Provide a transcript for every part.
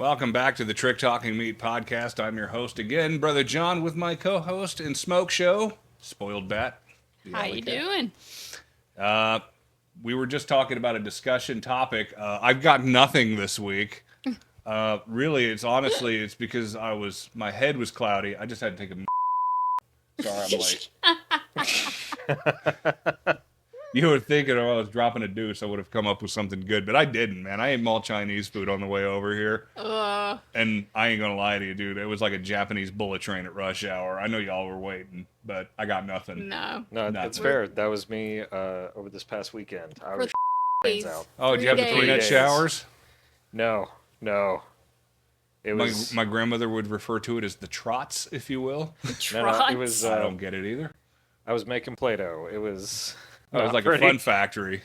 Welcome back to the Trick Talking Meat podcast. I'm your host again, Brother John, with my co-host and Smoke Show, Spoiled Bat. How you doing? We were just talking about a discussion topic. I've got nothing this week. Really, it's because my head was cloudy. I just had to take a Sorry, I'm late. You were thinking I was dropping a deuce, I would have come up with something good, but I didn't, man. I ate mall Chinese food on the way over here. And I ain't gonna lie to you, dude. It was like a Japanese bullet train at rush hour. I know y'all were waiting, but I got nothing. No, it's fair. That was me over this past weekend. I was days. out. Oh, did you have the 3 peanut days. showers? No. It was My grandmother would refer to it as the trots, if you will. Trots. It was. I don't get it either. I was making Play-Doh. It was. It was like a pretty- fun factory.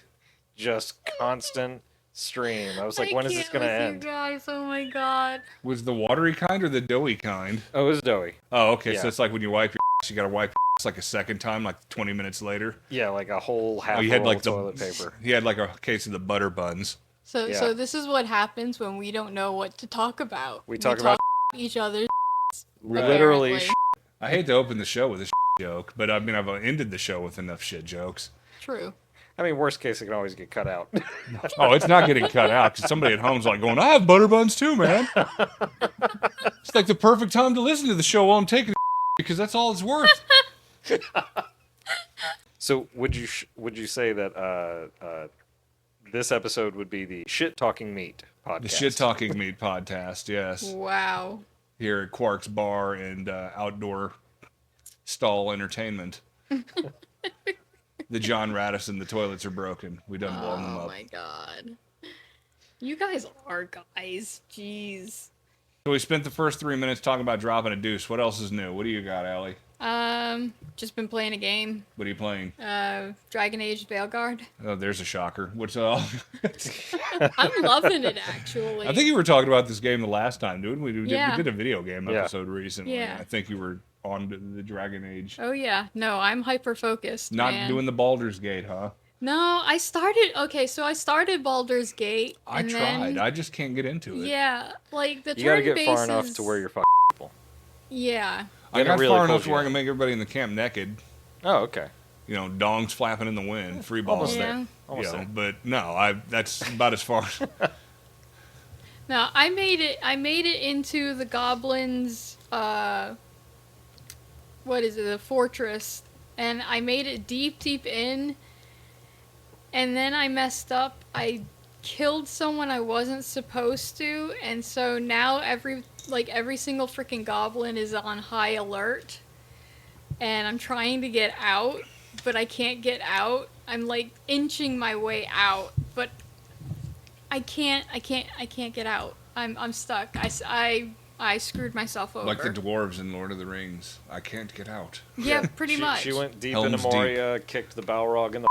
Just constant stream. I was like, I when is can't this gonna with end? You guys, oh my god. Was the watery kind or the doughy kind? Oh, it was doughy. Oh, okay. Yeah. So it's like when you wipe your ass, you gotta wipe your ass like a second time, like 20 minutes later. Yeah, like a whole half You had roll like of toilet paper. He had like a case of the butter buns. So Yeah. this is what happens when we don't know what to talk about. We talk about each other. literally. apparently. I hate to open the show with a joke, but I mean I've ended the show with enough shit jokes. True. I mean, worst case, it can always get cut out. Oh, it's not getting cut out because somebody at home's like going, "I have butter buns too, man." It's like the perfect time to listen to the show while I'm taking because that's all it's worth. So would you say that this episode would be the Shit Talking Meat podcast? The Shit Talking Meat podcast, yes. Wow. Here at Quark's Bar and Outdoor Stall Entertainment. The John Radisson, the toilets are broken. We done blown them Oh up. my god. You guys are guys. Jeez. So we spent the first 3 minutes talking about dropping a deuce. What else is new? What do you got, Allie? Just been playing a game. What are you playing? Dragon Age Veilguard. Oh, there's a shocker. What's I'm loving it actually. I think you were talking about this game the last time, didn't we? Yeah. We did a video game Yeah. episode recently. Yeah. I think you were on to the Dragon Age. Oh yeah. No, I'm hyper focused. Not doing the Baldur's Gate, huh? No, I started Baldur's Gate. I and tried. then- I just can't get into it. Yeah, like the You gotta turn get far enough bases- to where you're people. Yeah. I Then it got really far enough pulls to you where I in. can make everybody in the camp naked. Oh, okay. You know, dongs flapping in the wind, free balls. Almost Yeah. there. Almost there. But no, that's about as far. No, I made it into the goblins. What is it? The fortress, and I made it deep in. And then I messed up. I killed someone I wasn't supposed to, and so now every single freaking goblin is on high alert. And I'm trying to get out, but I can't get out. I'm like inching my way out, but I can't get out. I'm stuck. I screwed myself over. Like the dwarves in Lord of the Rings. I can't get out. Yeah, pretty much. She went deep Helm's into Moria, kicked the Balrog in the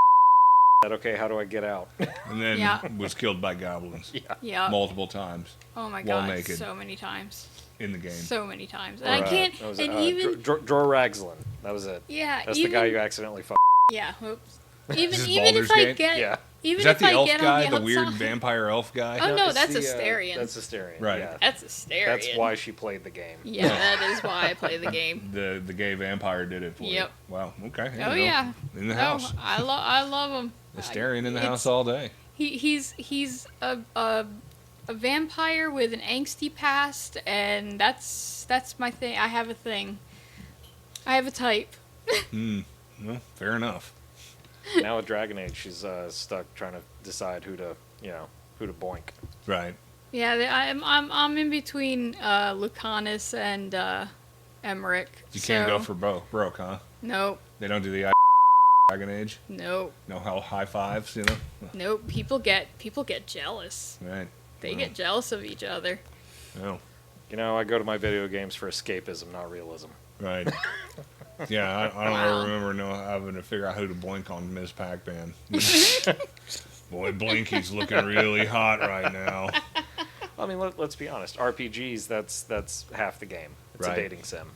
said, okay, how do I get out? And then Yeah. was killed by goblins Yeah. multiple times Oh my while god, naked. so many times. in the game. So many times. And Or, I can't. that was, And even. Dror Ragzlin. That was it. Yeah. That's even, the guy you accidentally fucked. Yeah. Oops. Is this Even Baldur's if I Gate? get. Yeah. Even Is that if the I elf get guy, on the the weird outside- vampire elf guy? Oh, no, it's that's the, Astarion. That's Astarion. Right. Yeah. That's Astarion. That's why she played the game. Yeah, that is why I play the game. The gay vampire did it for Yep. you. Wow. Okay. Here Oh we go. yeah. In the No, house. I love him. Astarion in the It's- house all day. He's a vampire with an angsty past, and that's my thing. I have a thing. I have a type. Well, fair enough. Now with Dragon Age, she's stuck trying to decide who to boink. Right. Yeah, I'm in between Lucanus and Emmerich. You can't go for broke, huh? Nope, They don't do the Dragon Age. nope, No high fives, you know. nope. People get jealous. Right. They Wow. get jealous of each other. No. You know, I go to my video games for escapism, not realism. Right. Yeah, I don't Wow. ever remember having to figure out who to blink on Ms. Pac-Man. Boy, Blinky's looking really hot right now. I mean, let's be honest. RPGs, that's half the game. It's Right. a dating sim.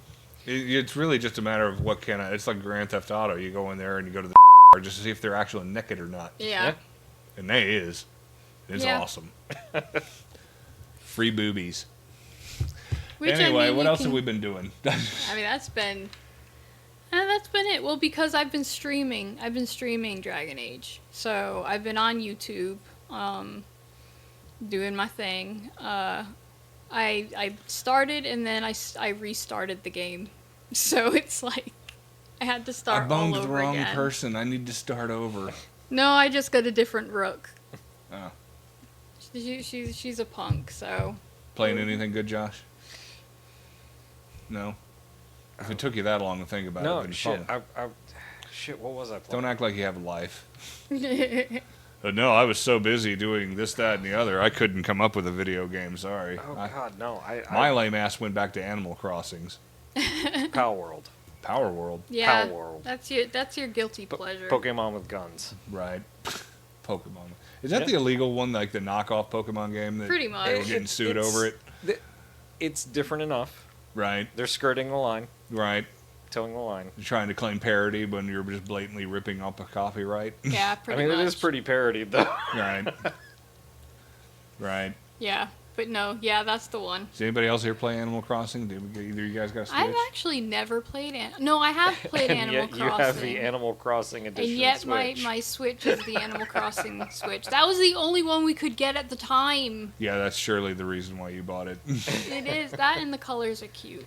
It's really just a matter of it's like Grand Theft Auto. You go in there and you go to the just to see if they're actually naked or not. Yeah. And they is. It's Yeah. awesome. Free boobies. Which, Anyway, I mean, what you else can- have we been doing? I mean, that's been it. Well, because I've been streaming Dragon Age. So I've been on YouTube, doing my thing. I started and then I restarted the game. So it's like I had to I start boned all the over wrong again. person. I need to start over. No, I just got a different rook. Oh. She's a punk, so. Playing anything good, Josh? No? If it took you that long to think about it, No, then shit. probably- Shit, what was I playing? Don't act like you have a life. But no, I was so busy doing this, that, and the other, I couldn't come up with a video game. Sorry. Oh, God, no. My lame ass went back to Animal Crossings. Power World. Power World. Yeah, Power World. that's your guilty pleasure. Pokemon with guns. Right. Pokemon. Is that Yeah. the illegal one, like the knockoff Pokemon game? That Pretty much. They were getting sued over it? It's different enough. Right. They're skirting the line, Right. towing the line. You're trying to claim parody when you're just blatantly ripping up a copyright. Yeah, I pretty mean, much. it is pretty parodied, though. Right. Right. Yeah, but no, yeah, that's the one. Does anybody else here play Animal Crossing? Did either you guys got a Switch? I've actually never played No, I have played and Animal yet Crossing. you have the Animal Crossing and edition yet Switch. my Switch is the Animal Crossing Switch. That was the only one we could get at the time. Yeah, that's surely the reason why you bought it. It is. That and the colors are cute.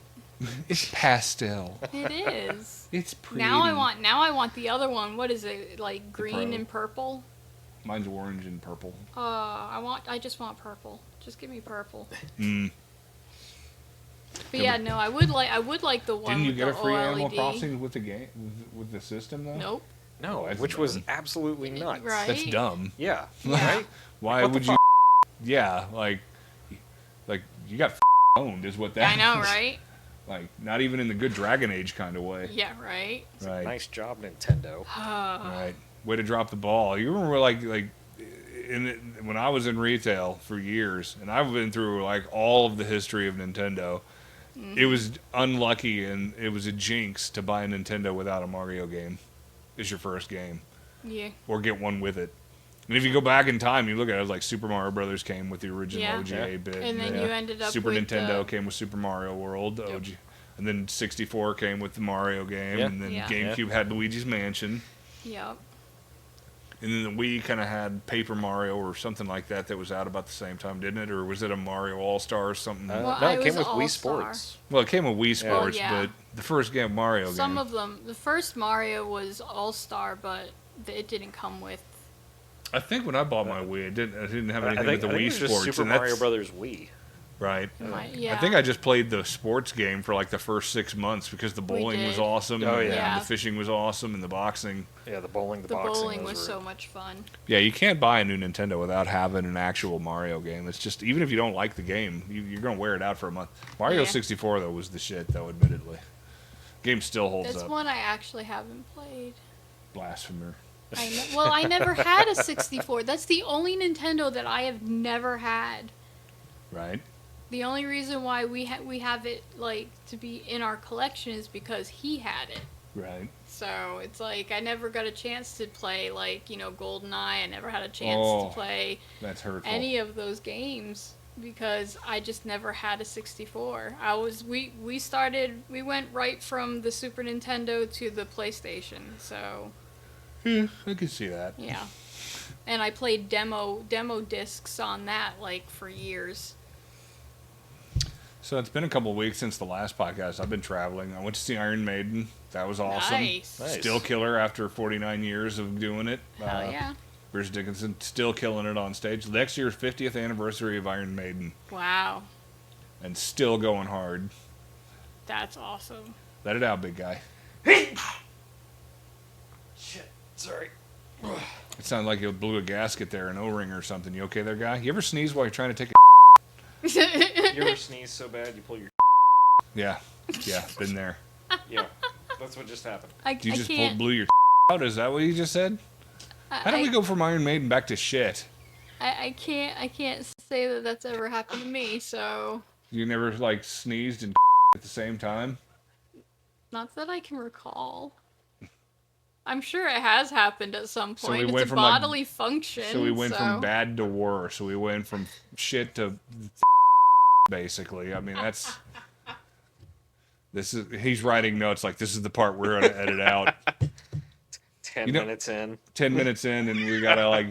It's pastel. It is. It's pretty. Now I want the other one. What is it? Like green Pro. and purple? Mine's orange and purple. I just want purple. Just give me purple. Mm. But yeah, no, I would like the one Didn't you with get a the free OLED. Animal Crossing with the game with the system though? Nope. No, Oh, that's which was dumb. absolutely nuts. Right. That's dumb. Yeah. Yeah. Right? Why What the would you? Yeah, like you got owned is what that. I know, is. right? Like not even in the good Dragon Age kind of way. Yeah, right. Right. Nice job, Nintendo. Right. Way to drop the ball. You remember like when I was in retail for years, and I've been through like all of the history of Nintendo. It was unlucky and it was a jinx to buy a Nintendo without a Mario game. Is your first game, Yeah. or get one with it. And if you go back in time, you look at it like Super Mario Brothers came with the original Yeah. OG Yeah. 8-bit. And then you ended up Super with Nintendo came with Super Mario World, the OG. And then 64 came with the Mario game, Yeah. and then Yeah. GameCube had Luigi's Mansion. Yep. And then the Wii kind of had Paper Mario or something like that was out about the same time, didn't it? Or was it a Mario All-Star or something? Well, no, I it came was with Wii All-Star. Sports. Well, it came with Wii Yeah. Sports, yeah. but the first game, Mario Some game. of them, the first Mario was All Star, but it didn't come with. I think when I bought my Wii, I didn't have anything I think with the it Wii was just Sports. Super and Mario that's- Brothers Wii. Right. Yeah. I think I just played the sports game for like the first 6 months because the bowling was did. awesome, Oh, and yeah. the fishing was awesome, and the boxing. Yeah, the bowling, the the boxing. bowling was those so were- much fun. Yeah, you can't buy a new Nintendo without having an actual Mario game. It's just, even if you don't like the game, you're going to wear it out for a month. Mario Yeah. 64, though, was the shit, though, admittedly. Game still holds That's up. one I actually haven't played. Blasphemer. Well, I never had a 64. That's the only Nintendo that I have never had. Right? The only reason why we have it like to be in our collection is because he had it. Right. So it's like I never got a chance to play like GoldenEye. I never had a chance Oh. to play That's hurtful. any of those games because I just never had a 64. We went right from the Super Nintendo to the PlayStation. So Yeah, I can see that. yeah. And I played demo discs on that like for years. So it's been a couple of weeks since the last podcast. I've been traveling. I went to see Iron Maiden. That was awesome. Nice. Nice. Still killer after 49 years of doing it. Hell yeah. Bruce Dickinson still killing it on stage. Next year's 50th anniversary of Iron Maiden, Wow. and still going hard. That's awesome. Let it out, big guy. Shit. Sorry. It sounded like you blew a gasket there, an O-ring or something. You okay there, guy? You ever sneeze while you're trying to take a... You ever sneeze so bad you pull your... Yeah, been there. Yeah, that's what just happened. I You just can't. blew your out? Is that what you just said? How did we go from Iron Maiden back to shit? I can't say that that's ever happened to me. So You never, like, sneezed and at the same time? not that I can recall. I'm sure it has happened at some So we point. went It's a from, like- bodily function. So we went from so- bad to worse. So we went from shit to basically. I mean, that's He's writing notes like this is the part we're gonna edit out. 10 You know- minutes in. 10 minutes in, and we gotta like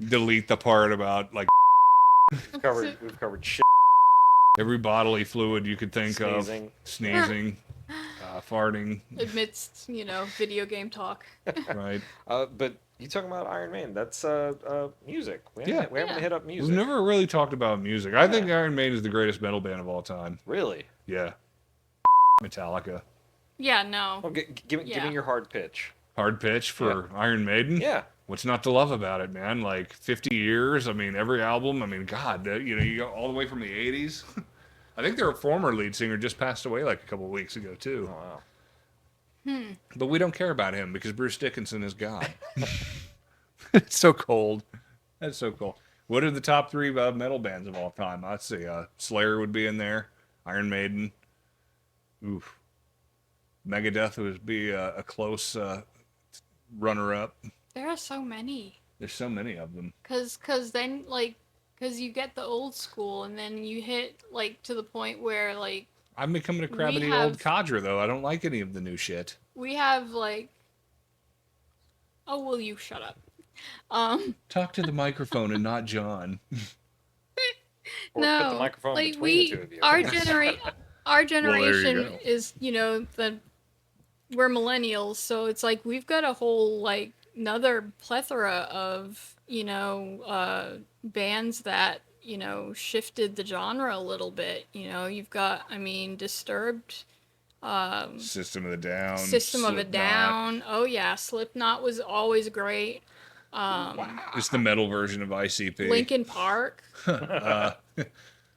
delete the part about like We've covered shit, every bodily fluid you could think sneezing. of, sneezing, farting, Amidst, video game talk. right? But you talking about Iron Man? That's music. We Yeah. haven't hit up music. We've never really talked about music. I think Iron Maiden is the greatest metal band of all time. Really. Yeah. Metallica. Yeah, no. Well, give me your hard pitch. Hard pitch for Iron Maiden. Yeah. What's not to love about it, man? Like 50 years. I mean, every album. I mean, God, you go all the way from the 80s. I think their former lead singer just passed away like a couple of weeks ago too. Oh, wow. But we don't care about him because Bruce Dickinson is God. It's so cold. That's so cool. What are the top 3 metal bands of all time? Let's see. Slayer would be in there. Iron Maiden. Oof. Megadeth would be a close runner-up. There are so many. There's so many of them. Cause you get the old school, and then you hit like to the point where like I'm becoming a crabbity have- old codger, though. I don't like any of the new shit. we have like. Oh, will you shut up? Talk to the microphone and not John. Or no, put the microphone like between the two of you. our you generation go. is we're millennials, so it's like we've got a whole like another plethora of bands that shifted the genre a little bit. You've got Disturbed, System of a Down. System of a Slipknot. Down. Oh yeah, Slipknot was always great. It's the metal version of ICP. Linkin Park.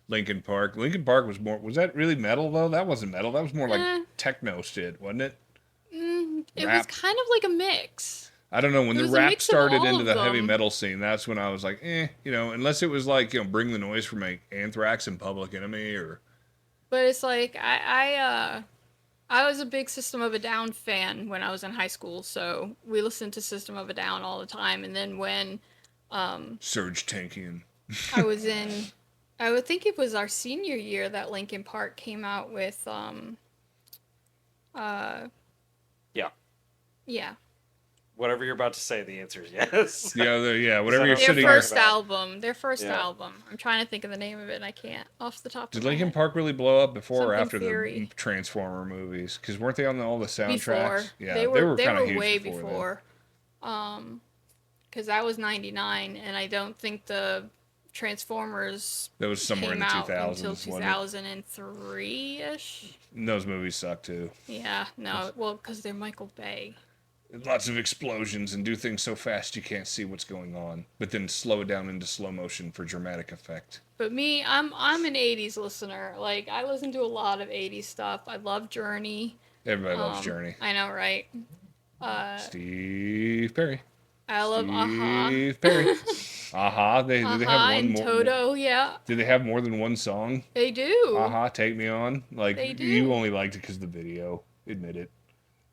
Linkin Park. Linkin Park was more. Was that really metal though? That wasn't metal. That was more like Eh. techno shit, wasn't it? It was Rap. kind of like a mix. I don't know. When It the was a rap mix of started all into of the heavy them. metal scene, that's when I was like, unless it was like Bring the Noise from like Anthrax and Public Enemy or. But it's like I was a big System of a Down fan when I was in high school, so we listened to System of a Down all the time. And then when Surge Tankian. I was I would think it was our senior year that Linkin Park came out with yeah. Whatever you're about to say, the answer is yes. Whatever you're Their sitting about? Their first Yeah. album. I'm trying to think of the name of it and I can't off the top Did of my Linkin head. Park really blow up before or Something after Theory. the Transformer movies? Because weren't they on all the soundtracks? Before. Yeah, they were kind of huge way before. Because that was 99 and I don't think the Transformers That was somewhere in came the out 2000s. until wasn't it? 2003-ish. And those movies suck too. Yeah, no, well, because they're Michael Bay. Lots of explosions and do things so fast you can't see what's going on, but then slow it down into slow motion for dramatic effect. But me, I'm an 80s listener. Like, I listen to a lot of 80s stuff. I love Journey. Everybody loves Journey. I know, right? Steve Perry. I love Aha. Steve Perry. Aha. Did they have Aha one and more? Toto, yeah. Did they have more than one song? They do. Aha, Take Me On. Like They do. you only liked it because of the video. Admit it.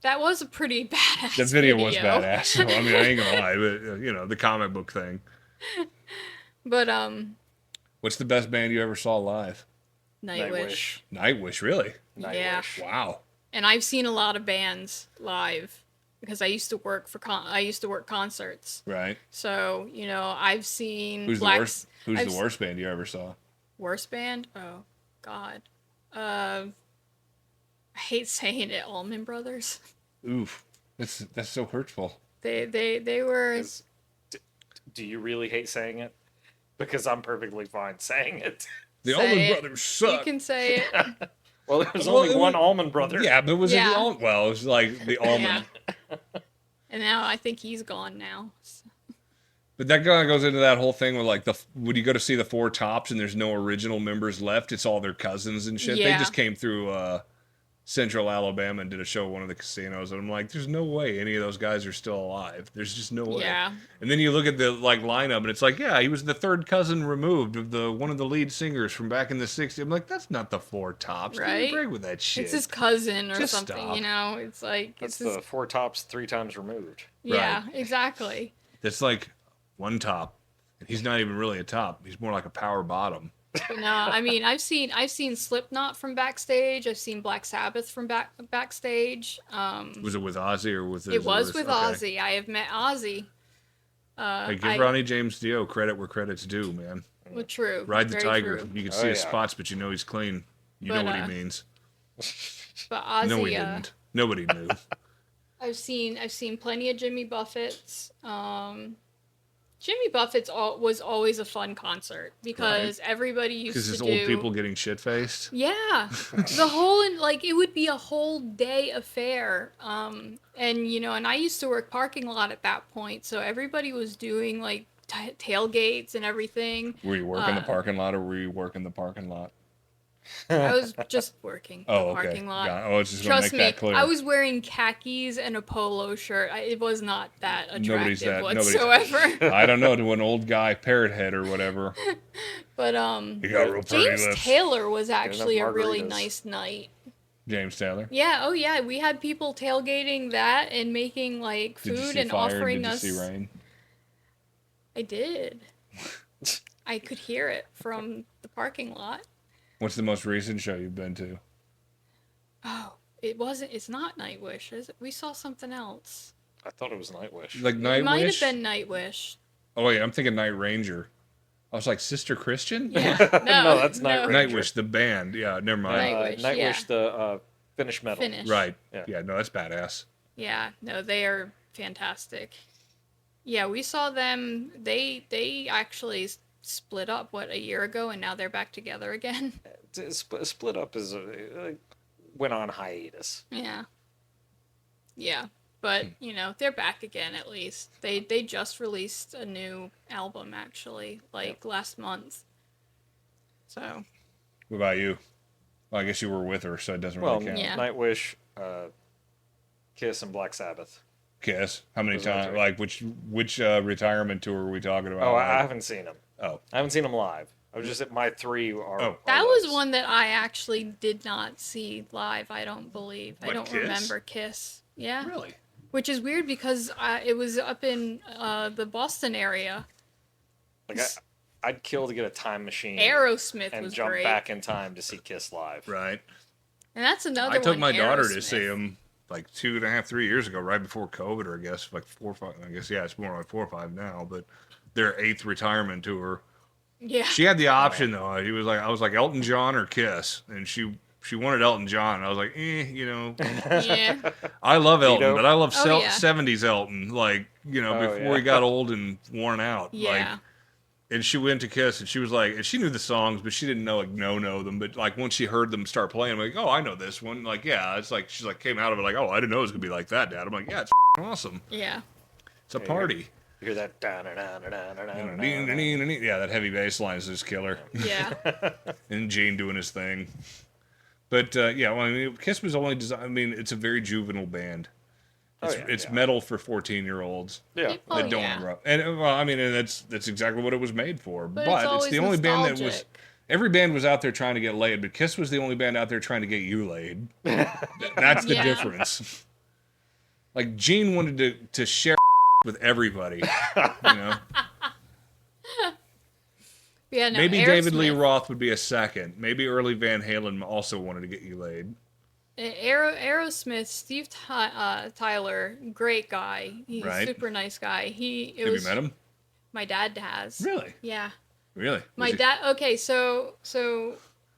That was a pretty badass That video was badass. So, I mean, I ain't gonna lie, but the comic book thing. But What's the best band you ever saw live? Nightwish. Nightwish, really? Yeah. Nightwish. Wow. And I've seen a lot of bands live because I used to work for concerts. Right. So, I've seen Who's Black the worst? Who's I've the worst band you ever saw? Worst band? Oh, God. I hate saying it, Allman Brothers. Oof. That's so hurtful. They were. Is- Do you really hate saying it? Because I'm perfectly fine saying it. The Say Allman it. Brothers suck. You can say it. Well, there was Well, only it one was- Allman Brother. Yeah, but was it Yeah. the Allman? Well, it was like the Allman. Yeah. And now I think he's gone now. So. But that kind of goes into that whole thing with like when you go to see the Four Tops and there's no original members left, it's all their cousins and shit. They Yeah. just came through Central Alabama and did a show at one of the casinos, and I'm like, there's no way any of those guys are still alive. There's just no way. Yeah. And then you look at the lineup, and it's like, yeah, he was the third cousin removed of one of the lead singers from back in the '60s. I'm like, that's not the Four Tops. Give me a Right? break with that shit. It's his cousin or Just something, stop. It's like That's it's his, the Four Tops 3 times removed. yeah, exactly. That's like one top, and he's not even really a top. He's more like a power bottom. But no, I mean, I've seen Slipknot from backstage. I've seen Black Sabbath from backstage. Was it with Ozzy or with It was with okay. Ozzy. I have met Ozzy. Hey, give Ronnie James Dio credit where credit's due, man. Well, true. Ride the very tiger. true. You can Oh, see his yeah. spots, but you know he's clean. You But, know what he means. But Ozzy, No, he didn't. Nobody knew. I've seen plenty of Jimmy Buffett's. Jimmy Buffett's was always a fun concert because everybody used Because to it's do old people getting shit faced. Yeah, the whole like it would be a whole day affair. And you know, and I used to work parking lot at that point, so everybody was doing like tailgates and everything. Were you working the parking lot or were you working the parking lot? I was just working the Oh, okay. parking lot. I was just going to Trust make me, that clear. I was wearing khakis and a polo shirt. It was not that Nobody's attractive that- whatsoever. I don't know, to an old guy parrot head or whatever. But You got real pretty James lips. Taylor was actually a really margaritas. nice night. James Taylor. Yeah, oh yeah, we had people tailgating that and making like Did you food see and fire? offering Did you us. see rain? I did. I could hear it from the parking lot. What's the most recent show you've been to? Oh, it's not Nightwish, is it? We saw something else. I thought it was Nightwish. Like It might have Nightwish? been Nightwish. Oh, wait, I'm thinking Night Ranger. I was like, Sister Christian? Yeah. No, that's Night Ranger. Nightwish, the band. Yeah, never mind. Nightwish, Nightwish, yeah. the Finnish metal. Finish. Right. Yeah. Yeah, no, that's badass. Yeah, no, they are fantastic. Yeah, we saw them. They actually split up a year ago, and now they're back together again. Split up is went on hiatus. Yeah. Yeah, but you know they're back again at least. They just released a new album actually, like last month. So What about you? Well, I guess you were with her, so it doesn't Well, really count. Yeah. Nightwish, Kiss, and Black Sabbath. Kiss. How many Those are times? three. Like, which retirement tour are we talking about? Oh, Like, I haven't seen them. oh, I haven't seen them live. I was just at my three are. Oh. that are was those. one that I actually did not see live. I don't believe. I What, don't Kiss? remember Kiss. Yeah. really? Which is weird because it was up in the Boston area. Like I'd kill to get a time machine Aerosmith and was jump great. back in time to see Kiss live. Right. And that's another I one. took my daughter to Aerosmith. see him like 2.5, 3 years ago, right before COVID, or I guess like 4 or 5. I guess yeah, it's more like 4 or 5 now. But their 8th retirement tour. Yeah. She had the option though. I was like Elton John or Kiss, and she wanted Elton John. I was like, you know, Yeah. I love Elton, Vito? but I love Oh, yeah. 70s Elton, like, you know, Oh, before yeah. he got old and worn out. Yeah. Like, and she went to Kiss, and she was like, and she knew the songs, but she didn't know know them. But like once she heard them start playing, I'm like, oh, I know this one. Like, yeah, it's like she's like came out of it like, oh, I didn't know it was gonna be like that, Dad. I'm like, yeah, it's awesome. Yeah. It's a Yeah, party. You hear that? Yeah, that heavy bass line is just killer. Yeah. And Gene doing his thing. But yeah, well, I mean, Kiss was only designed. I mean, it's a very juvenile band. It's, Oh, yeah, it's yeah. metal for 14-year-olds Yeah. Oh, that don't yeah. grow. And well, I mean, and that's exactly what it was made for. But But, it's always the only band that was. nostalgic. Every band was out there trying to get laid, but Kiss was the only band out there trying to get you laid. That's the Yeah. difference. Like Gene wanted to share with everybody, you know. Yeah, no, Maybe David Lee Aerosmith- Roth would be a second. Maybe early Van Halen also wanted to get you laid. Aerosmith, Steve Tyler, great guy. He's Right. a super nice guy. Have you met him? My dad has. Really? Yeah. Really? My Was he- dad. Okay, so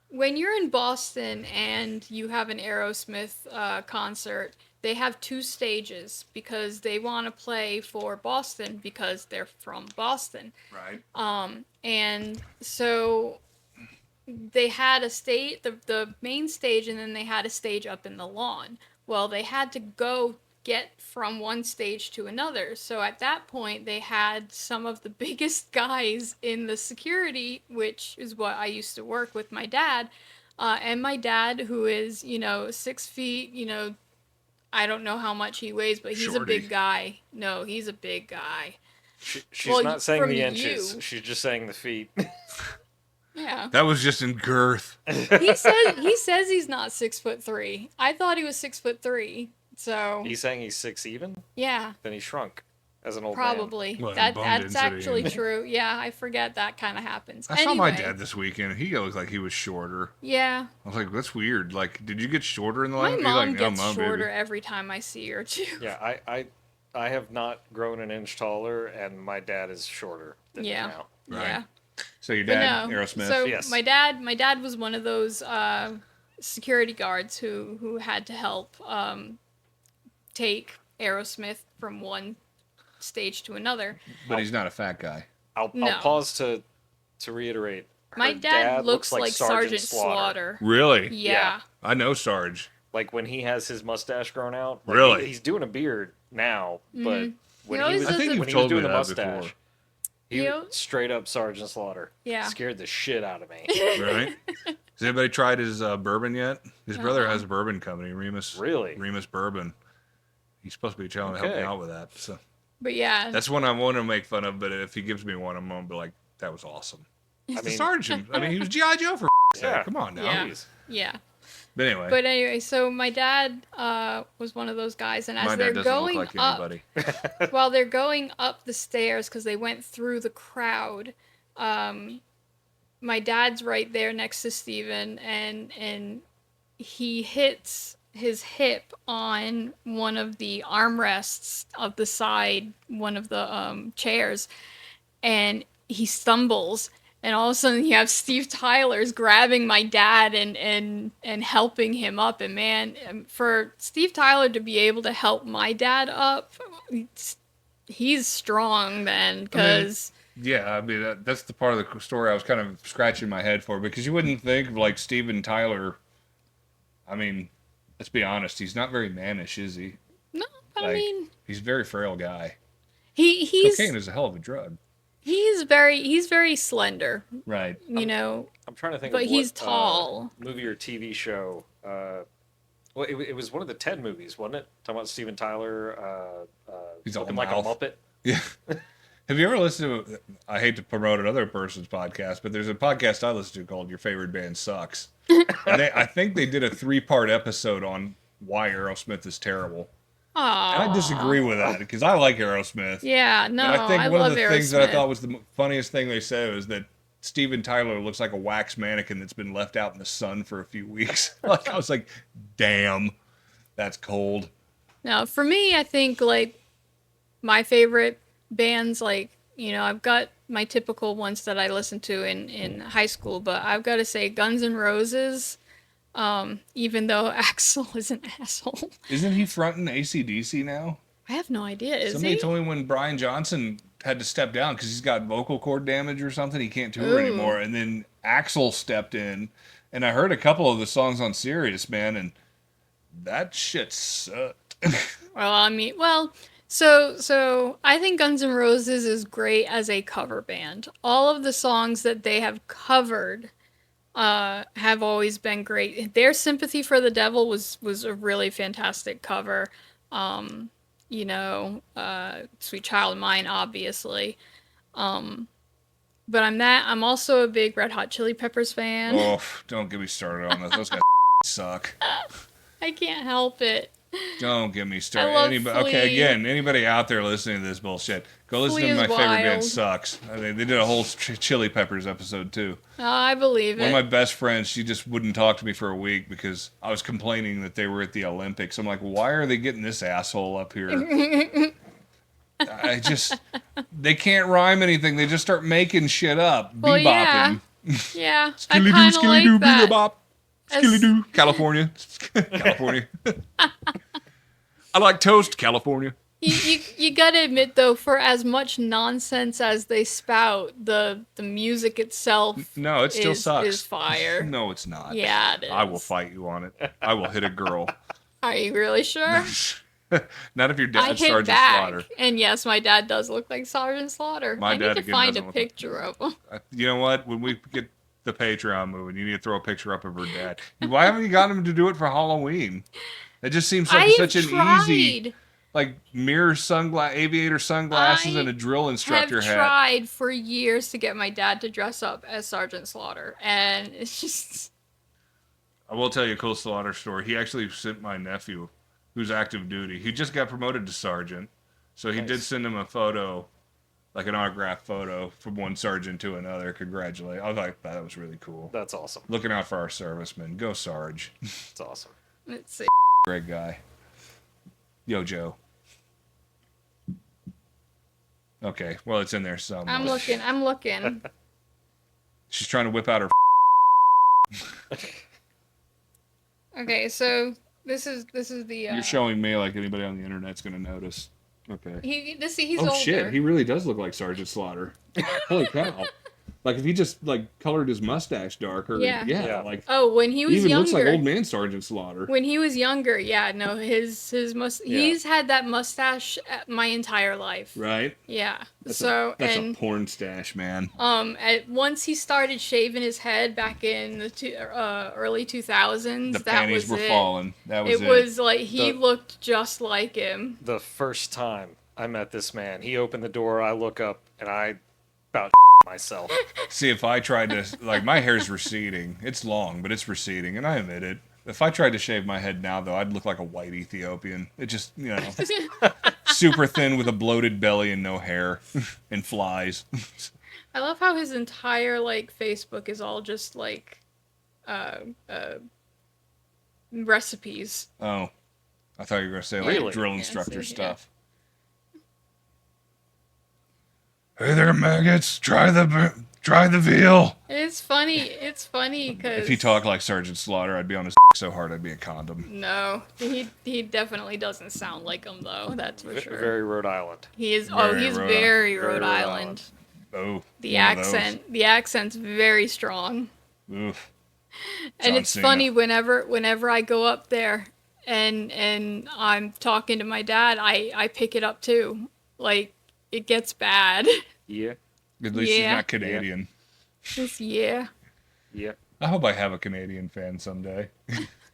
when you're in Boston and you have an Aerosmith concert, they have two stages because they want to play for Boston because they're from Boston. Right. And so they had a stage, the main stage, and then they had a stage up in the lawn. Well, they had to go get from one stage to another. So at that point, they had some of the biggest guys in the security, which is what I used to work with my dad. And my dad, who is, 6 feet, I don't know how much he weighs, but he's Shorty. a big guy. No, he's a big guy. She's Well, not saying from the inches. you. She's just saying the feet. Yeah. That was just in girth. he says he's not 6'3". I thought he was 6'3". So He's saying he's 6 even. yeah, Then he shrunk. as an old man. Probably. Well, That's bummed actually into true. Yeah, I forget that kind of happens. I saw my Anyway, dad this weekend. He looked like he was shorter. Yeah. I was like, that's weird. Like, did you get shorter in the My last? mom He's like, gets no, shorter baby. every time I see her too. Yeah, I have not grown an inch taller, and my dad is shorter than me Yeah. now. Right. Yeah. So your But dad, no. Aerosmith. So Yes. my dad was one of those security guards who had to help take Aerosmith from one stage to another. But he's not a fat guy. I'll No. pause to reiterate. Her My dad looks like like Sergeant Slaughter. Really? Yeah. I know Sarge. Like when he has his mustache grown out. Like Really? he's doing a beard now, but when He always was does I think the- you've when he was told me doing the that mustache, before. he He was straight up Sergeant Slaughter. Yeah. Scared the shit out of me. Right? Has anybody tried his bourbon yet? His brother Uh-uh. has a bourbon company, Remus. Really? Remus Bourbon. He's supposed to be trying to help me Okay. out with that. So But yeah. that's one I want to make fun of. But if he gives me one, I'm gonna be like, that was awesome. I The mean, sergeant. I mean, he was GI Joe for sake. Yeah. Come on now. Yeah. jeez. Yeah. But anyway, But anyway, so my dad was one of those guys, and as my they're dad doesn't look going like up, anybody. while they're going up the stairs, because they went through the crowd, my dad's right there next to Steven, and he hits his hip on one of the armrests of the side, one of the chairs, and he stumbles. And all of a sudden, you have Steve Tyler's grabbing my dad and helping him up. And man, for Steve Tyler to be able to help my dad up, he's strong then. Because Yeah, I mean that's the part of the story I was kind of scratching my head for, because you wouldn't think of like Steven Tyler. I mean, let's be honest, he's not very mannish, is he? no, but I Like, mean, he's a very frail guy. he's Cocaine is a hell of a drug. he's very slender, Right. you know. I'm trying to think But of he's what, tall. movie or TV show. Well, it was one of the Ted movies, wasn't it? Talking about Steven Tyler He's all looking like mouth. a Muppet. Yeah. Have you ever listened to, I hate to promote another person's podcast, but there's a podcast I listen to called Your Favorite Band Sucks. And I think they did a 3-part episode on why Aerosmith is terrible. And I Aw. disagree with that, because I like Aerosmith. Yeah, no, And I think one love of the Aerosmith. things that I thought was the funniest thing they said was that Steven Tyler looks like a wax mannequin that's been left out in the sun for a few weeks. Like, I was like, damn, that's cold. Now, for me, I think like my favorite bands, like, you know, I've got my typical ones that I listened to in high school, but I've got to say Guns N' Roses, even though Axl is an asshole. Isn't he fronting AC/DC now? I have no idea. Is Somebody he? told me when Brian Johnson had to step down because he's got vocal cord damage or something, he can't tour Ooh. anymore. And then Axl stepped in, and I heard a couple of the songs on Sirius, man, and that shit sucked. Well, I mean, so I think Guns N' Roses is great as a cover band. All of the songs that they have covered have always been great. Their "Sympathy for the Devil" was a really fantastic cover. You know, "Sweet Child of Mine," obviously. But I'm also a big Red Hot Chili Peppers fan. Oh, don't get me started on this. Those guys suck. I can't help it. Don't get me started. I love Okay, Flea. again, anybody out there listening to this bullshit, go listen Flea to is My Favorite Band wild. Sucks. I mean, they did a whole Chili Peppers episode, too. Oh, I believe One it. of my best friends, she just wouldn't talk to me for a week because I was complaining that they were at the Olympics. I'm like, why are they getting this asshole up here? They can't rhyme anything. They just start making shit up. Well, Bebopping. Yeah, I Skilly-doo, kind of skilly-doo, like that. bebop. As- Skilly-doo, California. California. I like toast, California. You gotta admit though, for as much nonsense as they spout, the music itself No, it still sucks. is fire. No, it's not. Yeah, it is. I will fight you on it. I will hit a girl. Are you really sure? Not if you're I dead, hit Sergeant back, Slaughter. and yes, my dad does look like Sergeant Slaughter. My I dad, need to again, find a doesn't look like- picture of him. You know what? When we get the Patreon moving, you need to throw a picture up of her dad. Why haven't you got him to do it for Halloween? It just seems like I have such an tried. easy, like mirror aviator sunglasses I and a drill instructor have hat. tried for years to get my dad to dress up as Sergeant Slaughter, and it's just I will tell you a cool Slaughter story. He actually sent my nephew, who's active duty. He just got promoted to sergeant. So he did Nice. send him a photo, like an autographed photo from one sergeant to another. Congratulate. I was like, that was really cool. That's awesome. Looking out for our servicemen. Go Sarge. That's awesome. Let's see. Great guy. Yo, Joe. Okay, well, it's in there somewhere. I'm looking. She's trying to whip out her. Okay, so this is the. You're showing me like anybody on the internet's gonna notice. Okay. He's Oh older. shit, he really does look like Sergeant Slaughter. Holy cow. Like if he just like colored his mustache darker. Yeah. Yeah. Like Oh, when he he was even younger. looks like old man Sergeant Slaughter. When he was younger, yeah, no, his Yeah. he's had that mustache my entire life. Right? Yeah. That's So that's and a porn stash, man. once he started shaving his head back in the early 2000s, The that panties was were it. falling. That was It it. was like he The- looked just like him. The first time I met this man, he opened the door. I look up and I about myself. See, if I tried to, like, my hair's receding. It's long, but it's receding, and I admit it. If I tried to shave my head now, though, I'd look like a white Ethiopian. It just, super thin with a bloated belly and no hair and flies. I love how his entire like Facebook is all just like recipes. Oh, I thought you were gonna say like Really? drill Yeah, instructor so, yeah. stuff. Hey there, maggots! Try the veal. It's funny because If he talked like Sergeant Slaughter, I'd be on his so hard I'd be a condom. No, he definitely doesn't sound like him though. That's for sure. Very Rhode Island. He is. Very He's Rhode- very very Rhode Rhode Island. Oh, The one of those. accent's very strong. Oof. And John it's Cena. funny whenever I go up there and I'm talking to my dad, I pick it up too. Like it gets bad. Yeah. At least he's Yeah. not Canadian. Just yeah. Yeah. I hope I have a Canadian fan someday.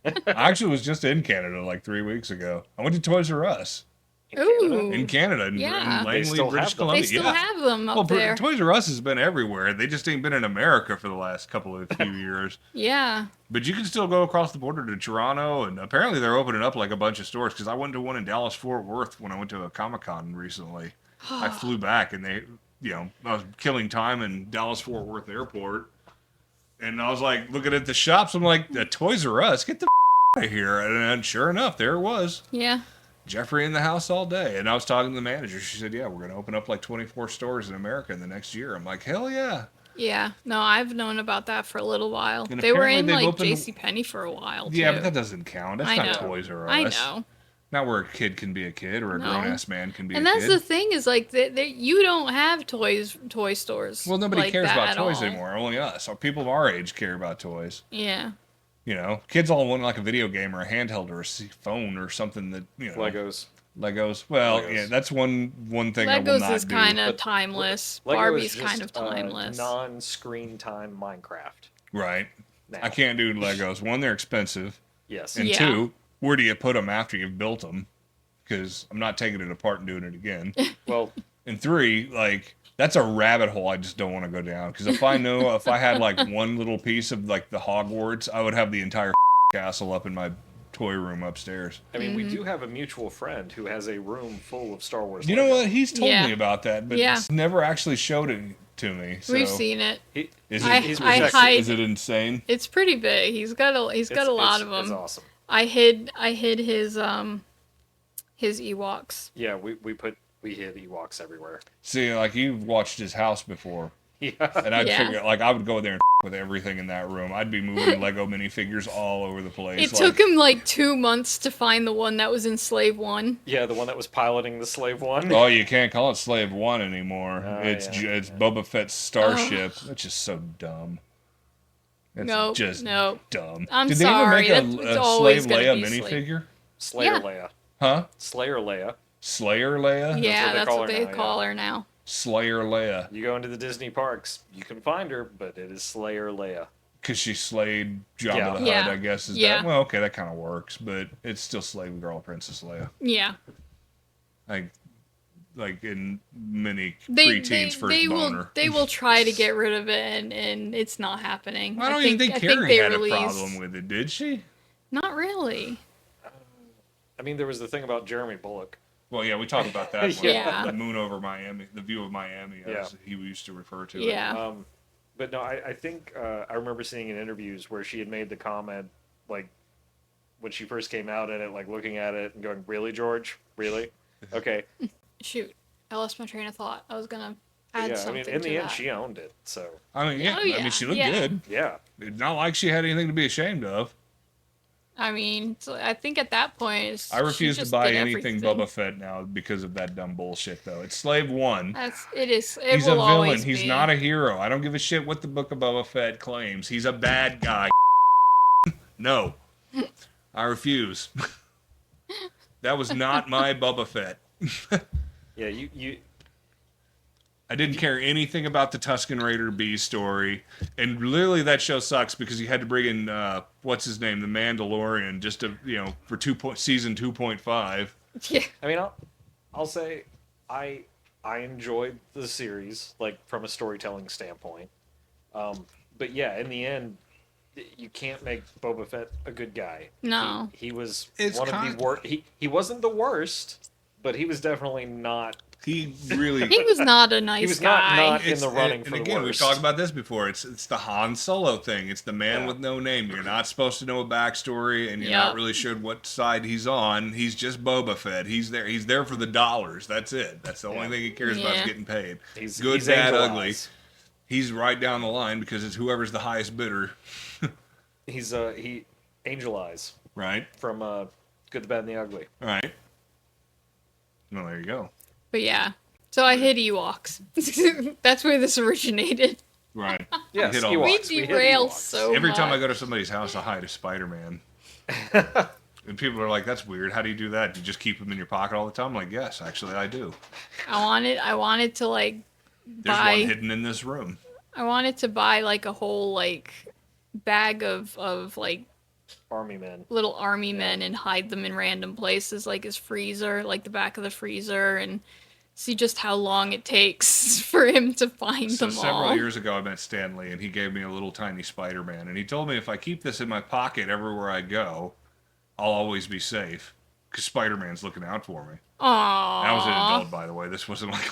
I actually was just in Canada like 3 weeks ago. I went to Toys R Us In Canada? Ooh. in Canada, in, Yeah. in They Langley, still British have them. Columbia. They still yeah. have them up Well, there. Toys R Us has been everywhere. They just ain't been in America for the last couple of few years. Yeah. But you can still go across the border to Toronto, and apparently they're opening up like a bunch of stores. Because I went to one in Dallas Fort Worth when I went to a Comic-Con recently. I flew back, and I was killing time in Dallas Fort Worth Airport, and I was like looking at the shops. I'm like, the Toys R Us, get the out of here! And sure enough, there it was. Yeah. Jeffrey in the house all day. And I was talking to the manager. She said, yeah, we're going to open up like 24 stores in America in the next year. I'm like, hell yeah. Yeah. No, I've known about that for a little while. And They were apparently in they've like opened- JCPenney for a while too. Yeah, but that doesn't count. That's I not know. Toys R Us. I know. Not where a kid can be a kid or a No. grown-ass man can be And a that's kid. the thing is like you don't have toy stores. Well, nobody like cares that about at toys all. anymore. Only us. Or people of our age care about toys. Yeah. Kids all want like a video game or a handheld or a phone or something that, Legos. Legos. Well, Legos. yeah, that's one thing I will Legos not is do. kind of But timeless. Lego Barbie's is kind just, of timeless. non-screen time Minecraft. Right. Now. I can't do Legos. One, they're expensive. Yes. And Yeah. two, where do you put them after you've built them? Because I'm not taking it apart and doing it again. Well, And three, like, that's a rabbit hole I just don't want to go down. Because if I had like one little piece of like the Hogwarts, I would have the entire castle up in my toy room upstairs. I mean, we do have a mutual friend who has a room full of Star Wars. You know Legos. what? He's told Yeah. me about that, but Yeah. he's never actually showed it to me. So We've seen it. He, Is I- it, he's I rejected. hide- is it insane? It's pretty big. He's got a lot It's of them. awesome. I hid his Ewoks. Yeah, we hid Ewoks everywhere. See, like you've watched his house before, Yeah. and I'd Yeah. figure like I would go there and with everything in that room. I'd be moving Lego minifigures all over the place. It took him like 2 months to find the one that was in Slave One. Yeah, the one that was piloting the slave one. Oh, you can't call it Slave One anymore. Oh, it's yeah. it's Boba Fett's starship, which is so dumb. It's No, just no. dumb. I'm Did sorry, they ever make it's a always Slave gonna Leia be Slave. minifigure? Slayer Yeah. Leia. Huh? Slayer Leia. Slayer Leia? Yeah, they that's call what her they now, call her now. Slayer Leia. You go into the Disney parks, you can find her, but it is Slayer Leia. Because she slayed Jabba Yeah. the Hutt, Yeah. I guess. Is Yeah. that, well, okay, that kind of works, but it's still Slave Girl Princess Leia. Yeah. Like in many They preteens first boner. they will try to get rid of it and it's not happening. I don't even think I Carrie they had released... a problem with it, did she? Not really. I mean, there was the thing about Jeremy Bullock. Well, yeah, we talked about that. One. Yeah. The moon over Miami, the view of Miami, Yeah. as he used to refer to it. Yeah. But no, I think I remember seeing in interviews where she had made the comment, like, when she first came out in it, like, looking at it and going, really, George? Really? Okay. Shoot, I lost my train of thought. I was gonna add Yeah, I something mean, in to the end, that. she owned it, so, I mean, yeah, Oh, I yeah, mean, she looked yeah. good. yeah. It's not like she had anything to be ashamed of. I mean, so I think at that point, I she refuse to just buy did anything everything. Boba Fett now because of that dumb bullshit, though. It's Slave One. It is. It He's a will villain. always He's be. not a hero. I don't give a shit what the Book of Boba Fett claims. He's a bad guy. No. I refuse. That was not my Boba Fett. Yeah, you I didn't care anything about the Tusken Raider B story, and literally that show sucks because you had to bring in what's his name, the Mandalorian, just to for season 2.5. Yeah. I mean, I'll say I enjoyed the series, like, from a storytelling standpoint. But yeah, in the end, you can't make Boba Fett a good guy. No. He was It's one of the worst. He wasn't the worst, but he was definitely not. He really. He was not a nice He was guy. not in the running and for the again, we've worst. talked about this before. It's the Han Solo thing. It's the man Yeah. with no name. You're not supposed to know a backstory, and you're Yep. not really sure what side he's on. He's just Boba Fett. He's there. He's there for the dollars. That's it. That's the only Yeah. thing he cares about is Yeah. getting paid. He's Good, he's bad, Angel ugly. Eyes. He's right down the line because it's whoever's the highest bidder, He's he Angel Eyes right? from Good, the Bad, and the Ugly. All right. Well, there you go. But yeah. So I hit Ewoks. That's where this originated. Right. Yes, hit all Ewoks. We hit derail Ewoks. so Every time I much. go to somebody's house, I hide a Spider-Man. And people are like, "That's weird. How do you do that? Do you just keep them in your pocket all the time?" I'm like, "Yes, actually, I do. I wanted to like There's buy. one hidden in this room." I wanted to buy like a whole like bag of like Army men. little army men and hide them in random places, like his freezer, like the back of the freezer, and see just how long it takes for him to find So them several all. years ago, I met Stan Lee, and he gave me a little tiny Spider-Man, and he told me if I keep this in my pocket everywhere I go, I'll always be safe because Spider-Man's looking out for me. Aww. I was an adult, by the way. This wasn't like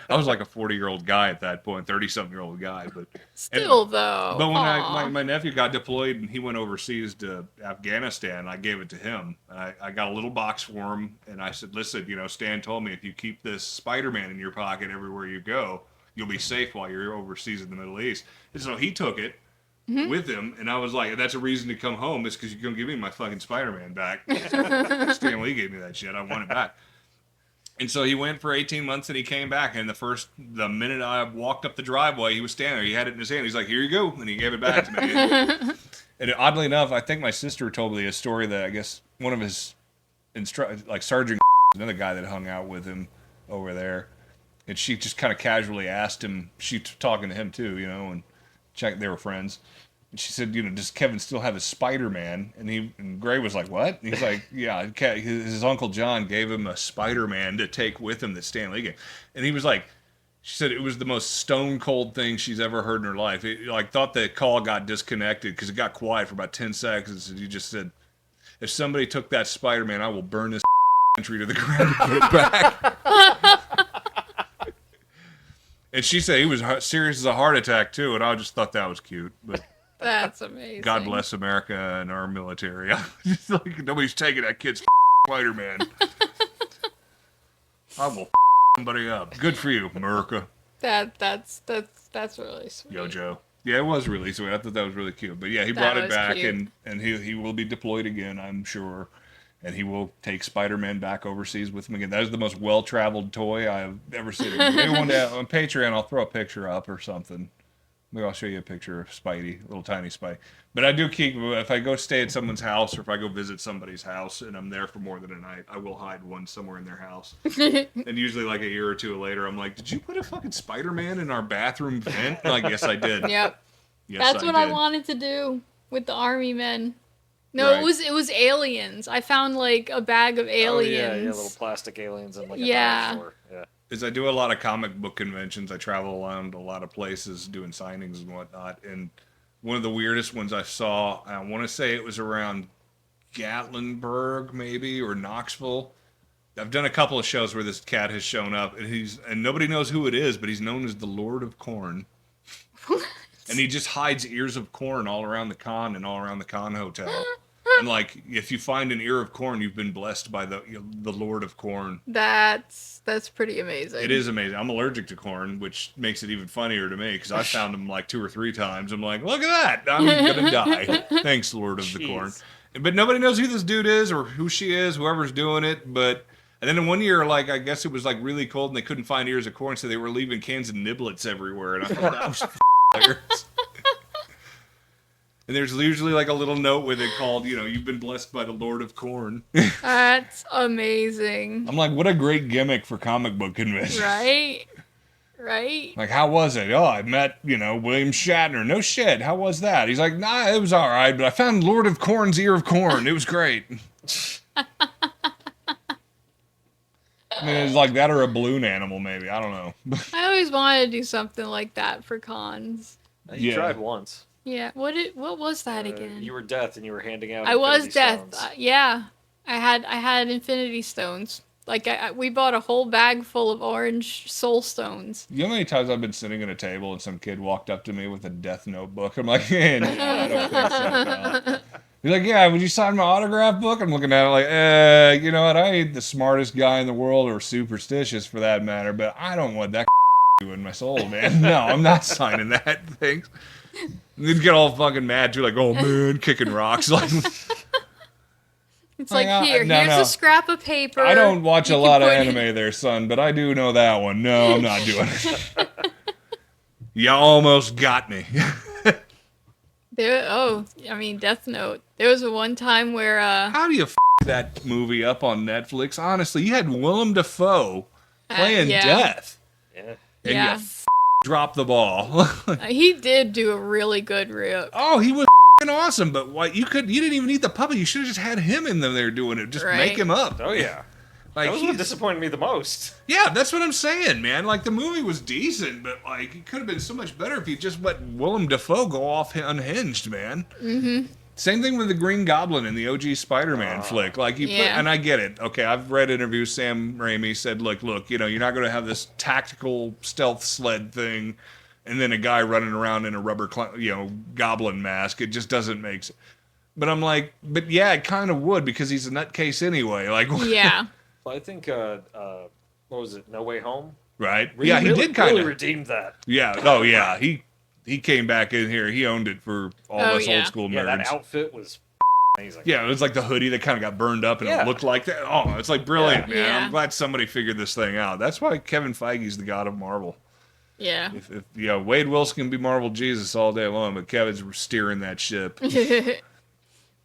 I was like a 40-year-old guy at that point, 30-something-year-old guy. But Still though. But when Aw. my nephew got deployed and he went overseas to Afghanistan, I gave it to him. And I got a little box for him, and I said, "Listen, Stan told me if you keep this Spider-Man in your pocket everywhere you go, you'll be safe while you're overseas in the Middle East." And so he took it with him, and I was like, "That's a reason to come home, is because you're gonna give me my fucking Spider-Man back." Stan Lee gave me that shit. I want it back. And so he went for 18 months, and he came back. And the minute I walked up the driveway, he was standing there. He had it in his hand. He's like, "Here you go," and he gave it back to me. And oddly enough, I think my sister told me a story that I guess one of his Sergeant, another guy that hung out with him over there, and she just kind of casually asked him. She was talking to him too, and they were friends. And she said, "Does Kevin still have his Spider-Man?" And Gray was like, "What?" And he's like, "Yeah, his Uncle John gave him a Spider-Man to take with him that Stan Lee gave." And he was like, she said it was the most stone cold thing she's ever heard in her life. It, thought the call got disconnected because it got quiet for about 10 seconds. And he just said, "If somebody took that Spider-Man, I will burn this country to the ground and put it back." And she said he was serious as a heart attack too. And I just thought that was cute. But That's amazing. God bless America and our military. Just like, nobody's taking that kid's Spider-Man. I will somebody up. Good for you, America. That's really sweet. Yo, Joe. Yeah, it was really sweet. I thought that was really cute. But yeah, he That brought it was back, cute. and he will be deployed again, I'm sure. And he will take Spider-Man back overseas with him again. That is the most well-traveled toy I've ever seen. Maybe one day on Patreon, I'll throw a picture up or something. Maybe I'll show you a picture of Spidey, little tiny Spidey. But I do keep, if I go stay at someone's house or if I go visit somebody's house and I'm there for more than a night, I will hide one somewhere in their house. And usually like a year or two later, I'm like, "Did you put a fucking Spider-Man in our bathroom vent?" Like, yes, I did. Yep. Yes, That's what I did. wanted to do with the army men. No, Right. it was aliens. I found like a bag of aliens. Oh, yeah, little plastic aliens in like a Yeah. dollar store. Yeah. Is I do a lot of comic book conventions. I travel around a lot of places doing signings and whatnot. And one of the weirdest ones I saw, I want to say it was around Gatlinburg maybe, or Knoxville. I've done a couple of shows where this cat has shown up, and nobody knows who it is, but he's known as the Lord of Corn. And he just hides ears of corn all around the con and all around the con hotel. And like, if you find an ear of corn, you've been blessed by the Lord of Corn. That's pretty amazing. It is amazing. I'm allergic to corn, which makes it even funnier to me because I found them like 2 or 3 times. I'm like, look at that! I'm gonna die. Thanks, Lord of the Corn. But nobody knows who this dude is or who she is, whoever's doing it. But and then in one year, like I guess it was like really cold and they couldn't find ears of corn, so they were leaving cans of niblets everywhere, and I thought that was hilarious. And there's usually like a little note with it called, you've been blessed by the Lord of Corn. That's amazing. I'm like, what a great gimmick for comic book convention. Right? Like, how was it? Oh, I met, William Shatner. No shit. How was that? He's like, nah, it was all right, but I found Lord of Corn's ear of corn. It was great. I mean, it's like that or a balloon animal, maybe. I don't know. I always wanted to do something like that for cons. You tried once. Yeah. What was that again? You were Death, and you were handing out. I was Infinity Death. Stones. Yeah. I had Infinity Stones. Like we bought a whole bag full of orange soul stones. You know how many times I've been sitting at a table and some kid walked up to me with a death notebook? I'm like, I don't think so. No. He's like, yeah, would you sign my autograph book? I'm looking at it like, you know what? I ain't the smartest guy in the world or superstitious for that matter, but I don't want that in my soul, man. No, I'm not signing that. Thanks. And they'd get all fucking mad too, like, oh man, kicking rocks. Like, it's like, here's a scrap of paper. I don't watch a lot of anime there, son, but I do know that one. No, I'm not doing it. You almost got me. Death Note. There was one time where how do you that movie up on Netflix? Honestly, you had Willem Dafoe playing Death. Yeah. And you dropped the ball. He did do a really good rip. Oh, he was awesome, but what you didn't even need the puppet. You should have just had him in there doing it. Just make him up. Oh yeah. Like, that was what disappointed me the most. Yeah, that's what I'm saying, man. Like, the movie was decent, but, like, it could have been so much better if you just let Willem Dafoe go off unhinged, man. Mm-hmm. Same thing with the Green Goblin in the OG Spider-Man flick. Like, and I get it. Okay, I've read interviews. Sam Raimi said, look, you're not going to have this tactical stealth sled thing and then a guy running around in a rubber, goblin mask. It just doesn't make sense. But I'm like, but yeah, it kind of would because he's a nutcase anyway. Like, yeah. Well, I think, what was it, No Way Home? Right. He did kind of. really redeemed that. Yeah. Oh, yeah. He came back in here. He owned it for all us old school nerds. Yeah, that outfit was amazing. Yeah, it was like the hoodie that kind of got burned up and it looked like that. Oh, it's like brilliant, man. Yeah. I'm glad somebody figured this thing out. That's why Kevin Feige's the god of Marvel. Yeah. If Wade Wilson can be Marvel Jesus all day long, but Kevin's steering that ship.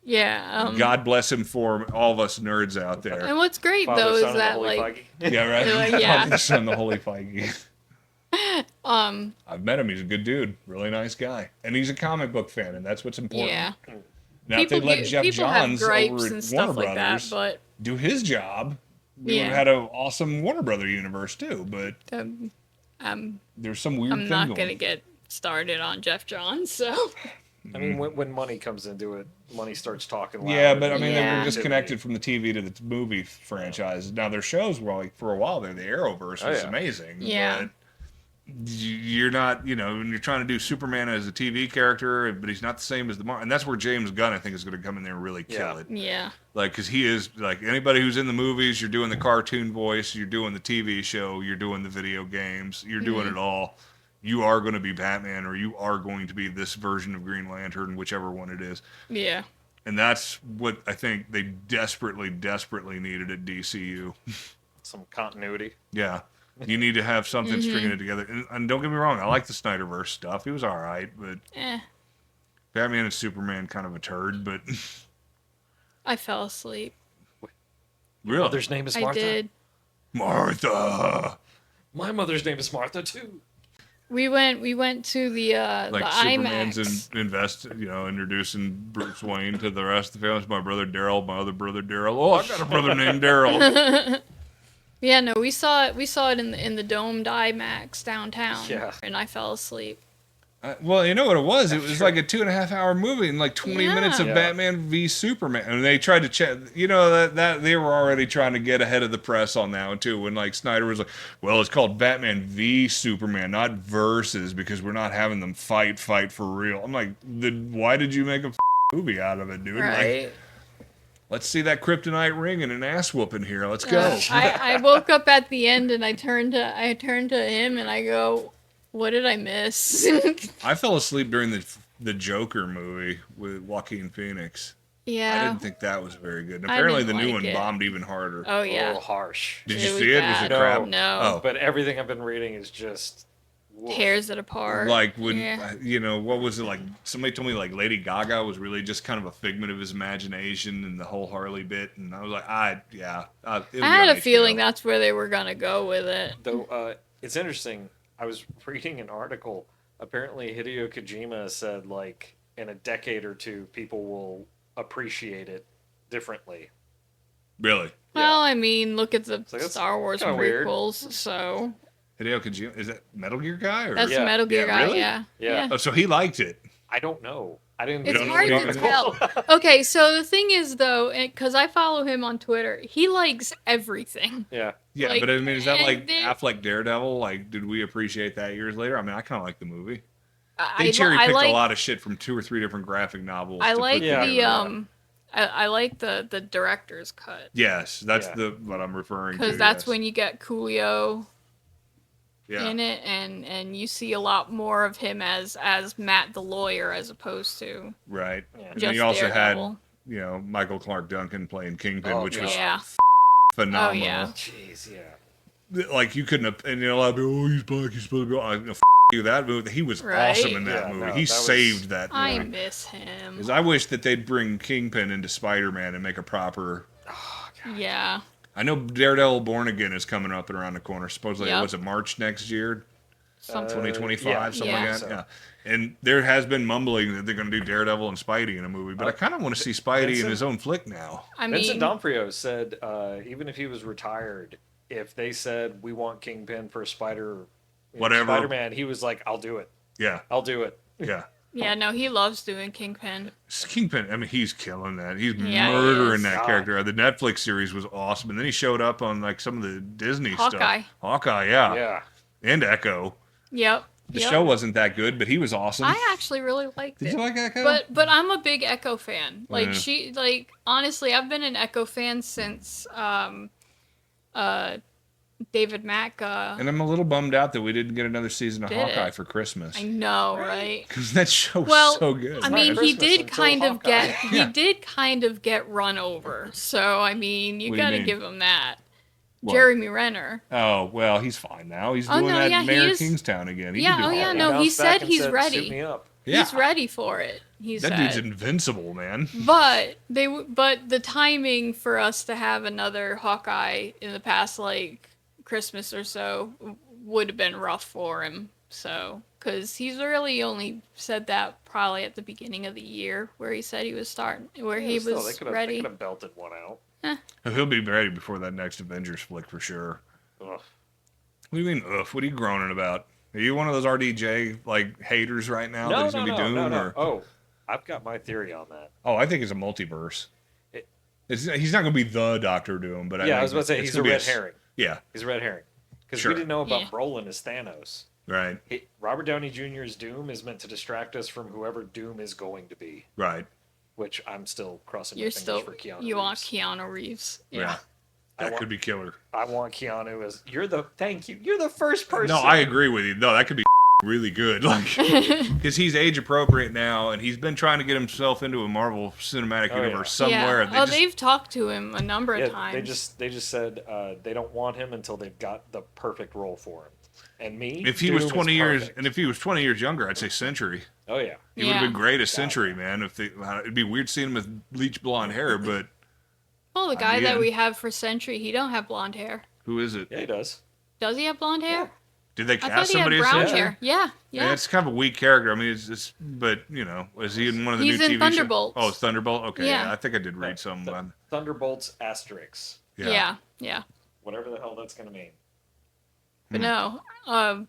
Yeah. God bless him for all of us nerds out there. And what's great Father, though is Son, that Feige. Yeah, right. Father, Son, the Holy Feige. I've met him. He's a good dude. Really nice guy. And he's a comic book fan, and that's what's important. Yeah. Now, if they let Jeff Johns over at Warner like Brothers do his job, we would have had an awesome Warner Brother universe too. But there's some weird thing I'm not going to get started on Jeff Johns, so... I mean, when money comes into it, money starts talking loud. Yeah, but I mean, they were disconnected from the TV to the movie franchise. Now, their shows were like, for a while there, the Arrowverse was amazing. Yeah. But you're not, when you're trying to do Superman as a TV character, but he's not the same as and that's where James Gunn, I think, is going to come in there and really kill it. Yeah. Like, because he is, like, anybody who's in the movies, you're doing the cartoon voice, you're doing the TV show, you're doing the video games, you're doing it all. You are going to be Batman, or you are going to be this version of Green Lantern, whichever one it is. Yeah. And that's what I think they desperately, desperately needed at DCU. Some continuity. Yeah. You need to have something stringing it together. And don't get me wrong, I like the Snyderverse stuff. It was all right, but Batman and Superman kind of a turd, but... I fell asleep. Really? Your mother's name is Martha? I did. Martha! My mother's name is Martha, too. We went to the Superman's IMAX. Introducing Bruce Wayne to the rest of the family. It's my brother Daryl, my other brother Daryl. Oh, I got a brother named Daryl. Yeah, no, we saw it in the domed IMAX downtown. Yeah. And I fell asleep. Well, you know what it was? It was like a 2.5-hour movie and like 20 minutes of Yeah. Batman v Superman, and they tried to check. You know that they were already trying to get ahead of the press on that one too. When like Snyder was like, "Well, it's called Batman v Superman, not versus, because we're not having them fight for real." I'm like, why did you make a movie out of it, dude? Like, Right. let's see that kryptonite ring and an ass whooping here. Let's go. I woke up at the end and I turned to him and I go, "What did I miss?" I fell asleep during the Joker movie with Joaquin Phoenix. I Yeah. didn't think that was very good. And I apparently, the didn't new like one it. bombed even harder. Oh A yeah. little harsh. Did It you was see it? Was bad. it crap? No. Oh, But everything I've been reading is just woof. Tears it apart. like when Yeah. what was it like? Somebody told me like Lady Gaga was really just kind of a figment of his imagination and the whole Harley bit, and I was like, I had a feeling that. that's where they were gonna go with it. Though it's interesting. I was reading an article. Apparently, Hideo Kojima said like in a decade or two, people will appreciate it differently. Really. Well, I mean, look at the like, that's Star Wars kinda weird. prequels. So Hideo Kojima, is that Metal Gear guy? Or? that's Yeah. the Metal Gear Yeah, guy. really? Yeah. Yeah. Oh, so he liked it. I don't know. I didn't. It's don't know hard what to he's tell. Okay, so the thing is, though, because I follow him on Twitter, he likes everything. Yeah. Yeah, Like, but I mean, is that and like then- Affleck Daredevil? Like, did we appreciate that years later? I mean, I kind of like the movie. I They cherry picked like a lot of shit from 2 or 3 different graphic novels. I to like put Yeah. the together. I like the director's cut Yes, that's Yeah. what I'm referring to. because that's yes. when you get Coolio yeah. in it, and you see a lot more of him as Matt the lawyer as opposed to Right. Yeah. And then just you also Daredevil. had, Michael Clark Duncan playing Kingpin, Oh, which God. was Yeah. phenomenal. Oh, yeah. Jeez. Yeah. Like you couldn't have, and a lot of people, oh, he's black, he's supposed to be. Like, you, that movie, he was Right? awesome in that Yeah, movie. no, He that was- saved that I movie. miss him. 'Cause I wish that they'd bring Kingpin into Spider-Man and make a proper. Yeah. I know Daredevil Born Again is coming up and around the corner. Supposedly, Yep. was it March next year? Something. 2025, yeah, something yeah. like that. Yeah. And there has been mumbling that they're going to do Daredevil and Spidey in a movie, but I kind of want to see Spidey in Vincent- his own flick now. I Vincent mean, D'Onofrio said even if he was retired, if they said we want Kingpin for Whatever. Spider-Man, he was like, "I'll do it. Yeah, I'll do it." yeah. yeah, no, he loves doing Kingpin. Kingpin, I mean, he's killing that. He's Yeah, he murdering is. that God. character. The Netflix series was awesome, and then he showed up on like some of the Disney Hawkeye. stuff. Hawkeye, yeah. Yeah. And Echo. Yep. The yep. show wasn't that good, but he was awesome. I actually really liked Did it. you like Echo? But I'm a big Echo fan. Like Yeah. Honestly, I've been an Echo fan since David Mack. And I'm a little bummed out that we didn't get another season of Did Hawkeye it? for Christmas. I know, right? Because that show was Well, so good. I not mean, he Christmas did until kind of Hawkeye. get he Yeah. did kind of get run over. So I mean, you What do you got to mean? give him that. What? Jeremy Renner. Oh, well, he's fine now. He's Oh, doing no, that yeah, he Mayor is- Kingstown again. He Yeah, can do oh, yeah, all no, that. he bounced back said and he's "Suit ready." me up. Yeah. He's ready for it. He That said. dude's invincible, man. But but the timing for us to have another Hawkeye in the past like Christmas or so would have been rough for him. So, because he's really only said that probably at the beginning of the year, where he said he was starting, where he Still, was they could ready. have belted one out. He'll be ready before that next Avengers flick for sure. Ugh. What do you mean, ugh? What are you groaning about? Are you one of those RDJ like haters right now that No, he's no, gonna be no, Doom? no, no. Or Oh, I've got my theory on that. oh, I think it's a multiverse. It- He's not gonna be the Doctor Doom, but Yeah, I think was about to say it's he's a gonna be red herring. Yeah, He's a red herring because Sure. we didn't know about Yeah. Brolin as Thanos. right, Robert Downey Jr.'s Doom is meant to distract us from whoever Doom is going to be, right. which I'm still crossing You're my fingers still for Keanu you want Reeves. Keanu Reeves. Yeah, Yeah. I that want- could be killer. I want Keanu as thank you. You're the first person. No, I agree with you. No, that could be really good. Like, because he's age appropriate now, and he's been trying to get himself into a Marvel Cinematic Oh, yeah. Universe somewhere. Yeah. They've talked to him a number of Yeah, times. they just said they don't want him until they've got the perfect role for him. And me, if he was Doom is 20 years, perfect. and if he was 20 years younger, I'd say Century. Oh yeah, He would have Yeah. been great as Century, man. If it'd be weird seeing him with bleach blonde hair, but Well, the guy that Again. we have for Sentry, he don't have blonde hair. who is it? yeah, he does. Does he have blonde hair? Did they I thought cast he had somebody as brown Century? hair. Yeah, Yeah, yeah. it's kind of a weak character. I mean, it's but is he in one of the He's new in TV Thunderbolts. shows? Oh, it's Thunderbolt. Okay, Yeah. yeah. I think I did read some. Thunderbolts Asterix, Yeah, yeah. whatever the hell that's gonna mean. But Hmm. no,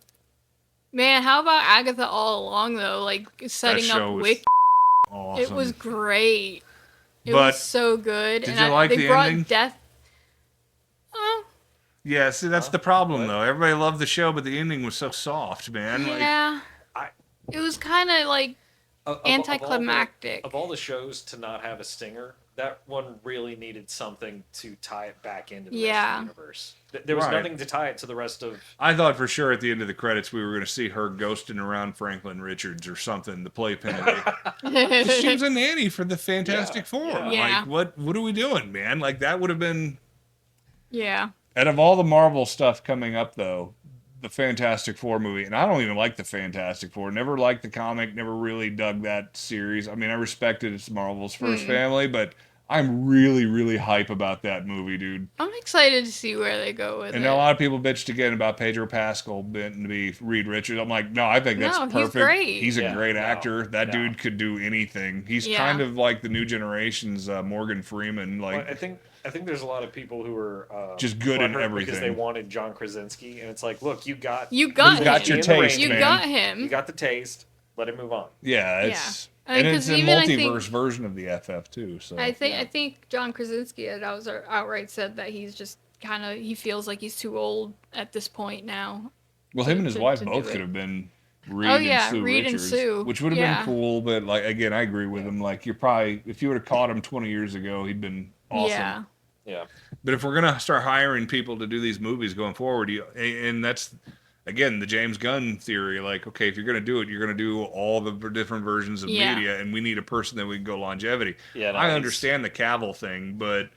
Man, how about Agatha all along though? Like setting show up was Wick. awesome. It was great. It But was so good. did and you like they the brought ending? Death. Yeah, see, that's the problem, What? though. Everybody loved the show, but the ending was so soft, man. Like, Yeah. I- It was kind of like Of anticlimactic. Of all the shows to not have a stinger, that one really needed something to tie it back into the rest of Yeah. the universe. There was Right. nothing to tie it to the rest of. I thought for sure at the end of the credits we were going to see her ghosting around Franklin Richards or something to play Penelope. 'Cause she was a nanny for the Fantastic Four. yeah. Yeah. Like, what are we doing, man? Like, that would have been... Yeah. Out of all the Marvel stuff coming up, though, the Fantastic Four movie, and I don't even like the Fantastic Four. Never liked the comic. Never really dug that series. I mean, I respected it's Marvel's first family, but I'm really, really hype about that movie, dude. I'm excited to see where they go with And it. a lot of people bitched again about Pedro Pascal being to be Reed Richards. I'm like, no, I think that's No, he's perfect. great. He's a Yeah, great no, actor. That no. dude could do anything. He's Yeah. kind of like the new generation's Morgan Freeman. Well, Like, I think there's a lot of people who are Just good in butthurt everything. because they wanted John Krasinski, and it's like, look, you got You got got him. your taste, You man. got him. you got the taste. Let it move on. yeah, it's I mean, and it's 'cause a even I multiverse think- version of the FF too. So I think John Krasinski had outright said that he's just kind of he feels like he's too old at this point now. well, him and his to- wife to do both it. could have been Reed Oh, yeah, and Sue Reed and Richards, Sue. which would have Yeah. been cool. But like again, I agree with him. Like you're probably if you would have caught him 20 years ago, he'd been awesome. Yeah. Yeah. But if we're gonna start hiring people to do these movies going forward, and that's again the James Gunn theory. Like, okay, if you're gonna do it, you're gonna do all the different versions of Yeah. media, and we need a person that we can go longevity. Yeah, no, I he's- understand the Cavill thing, but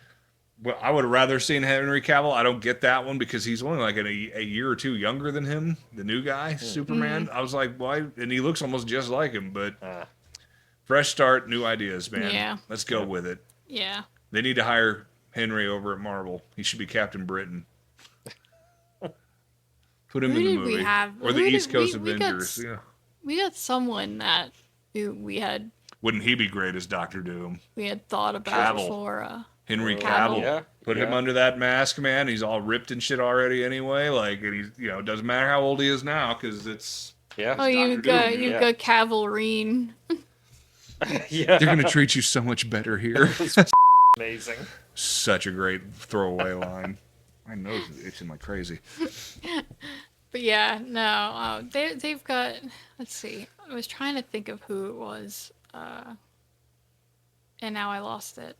I would have rather seen Henry Cavill. I don't get that one because he's only like a year or two younger than him, the new guy, Superman. I was like, why? And he looks almost just like him. But fresh start, new ideas, man. Yeah. Let's go with it. Yeah. They need to hire Henry over at Marvel. He should be Captain Britain. Put him Who in the did we movie. have? Or the Who East did- Coast we got Avengers. s- Yeah. We got someone that we had Wouldn't he be great as Doctor Doom? thought about Cavill. for Henry Cavill. Cavill. Yeah. Put him Yeah. under that mask, man. He's all ripped and shit already anyway. Like, and he's, it doesn't matter how old he is now because it's. Yeah. Oh, you Dr. got Doom, you yeah. got Cavalrine. Yeah. They're gonna treat you so much better here. Amazing. Such a great throwaway line. My nose is itching like crazy. But yeah, no, they've got. Let's see. I was trying to think of who it was, and now I lost it.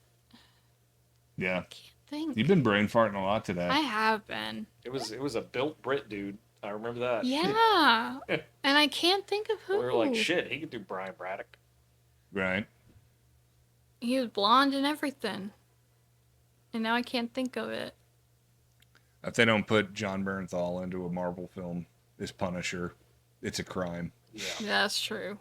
Yeah, Think you've been brain farting a lot today. I have been. It was a built Brit dude. I remember that. Yeah, and I can't think of who. We were like, shit, he could do Brian Braddock. Right. He was blonde and everything, and now I can't think of it. If they don't put John Bernthal into a Marvel film as Punisher, it's a crime. Yeah. That's true.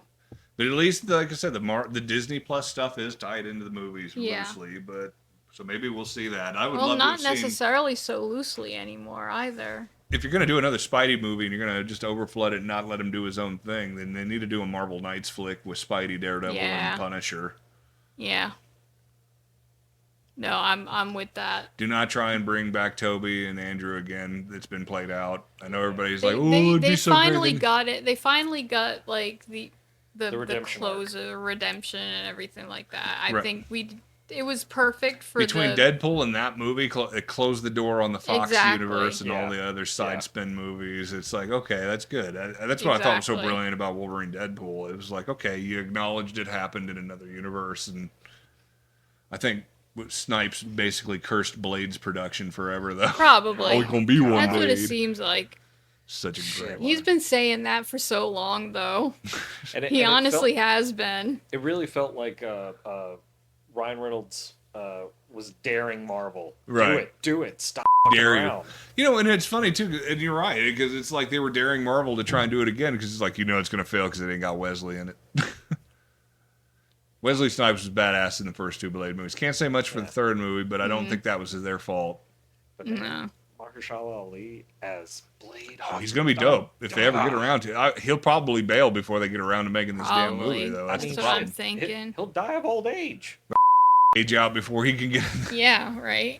But at least, like I said, the Disney Plus stuff is tied into the movies Yeah. mostly. But so maybe we'll see that. I would Well, love not to have seen. necessarily so loosely anymore either. If you're going to do another Spidey movie and you're going to just overflood it and not let him do his own thing, then they need to do a Marvel Knights flick with Spidey, Daredevil, Yeah. and Punisher. Yeah. No, I'm with that. Do not try and bring back Toby and Andrew again. It's been played out. I know everybody's They, like, "Oh, they, it'd they be so finally great." got it. They finally got like the redemption close of redemption and everything like that. I Right. think it was perfect for Between the Deadpool and that movie, it closed the door on the Fox Exactly. universe and all Yeah. the other side Yeah. spin movies. It's like, okay, that's good. That's what I thought was so Exactly. brilliant about Wolverine Deadpool. It was like, okay, you acknowledged it happened in another universe, and I think Snipes basically cursed Blade's production forever, though. probably. Always gonna be one That's what it Blade. seems like. Such a great He's one. been saying that for so long, though. And He and honestly has been. it really felt like Ryan Reynolds was daring Marvel. Right. Do it. Stop Dare you. around. And it's funny too, and you're right, because it's like they were daring Marvel to try and do it again, because it's like, it's going to fail because it ain't got Wesley in it. Wesley Snipes was badass in the first two Blade movies. Can't say much for the third movie, but I don't think that was their fault. But No. Mahershala Ali as Blade. Oh, he's going to be dope if they ever get around to it. He'll probably bail before they get around to making this damn Probably. movie, though. That's That's the what I'm problem. thinking. He'll die of old age. Age out before he can get. Yeah, right.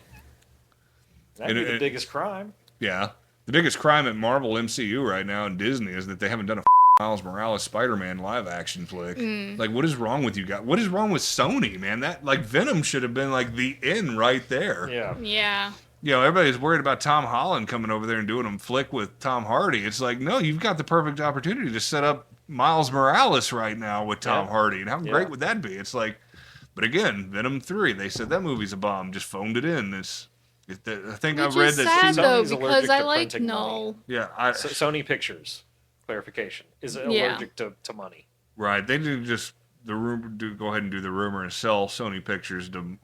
That'd be And the it- biggest crime. Yeah. The biggest crime at Marvel MCU right now and Disney is that they haven't done a Miles Morales Spider-Man live action flick. Like, what is wrong with you guys? What is wrong with Sony, man? That, like, Venom should have been like the end right there. Yeah. Yeah. You know, everybody's worried about Tom Holland coming over there and doing a flick with Tom Hardy. It's like, no, you've got the perfect opportunity to set up Miles Morales right now with Tom Hardy. And how great would that be? It's like, but again, Venom 3, they said that movie's a bomb. Just phoned it in. I think Which I've read is that. sad though, Sony's because allergic I to like printing Null. Yeah, Sony Pictures, clarification, is allergic to money. right. They do just go ahead and do the rumor and sell Sony Pictures to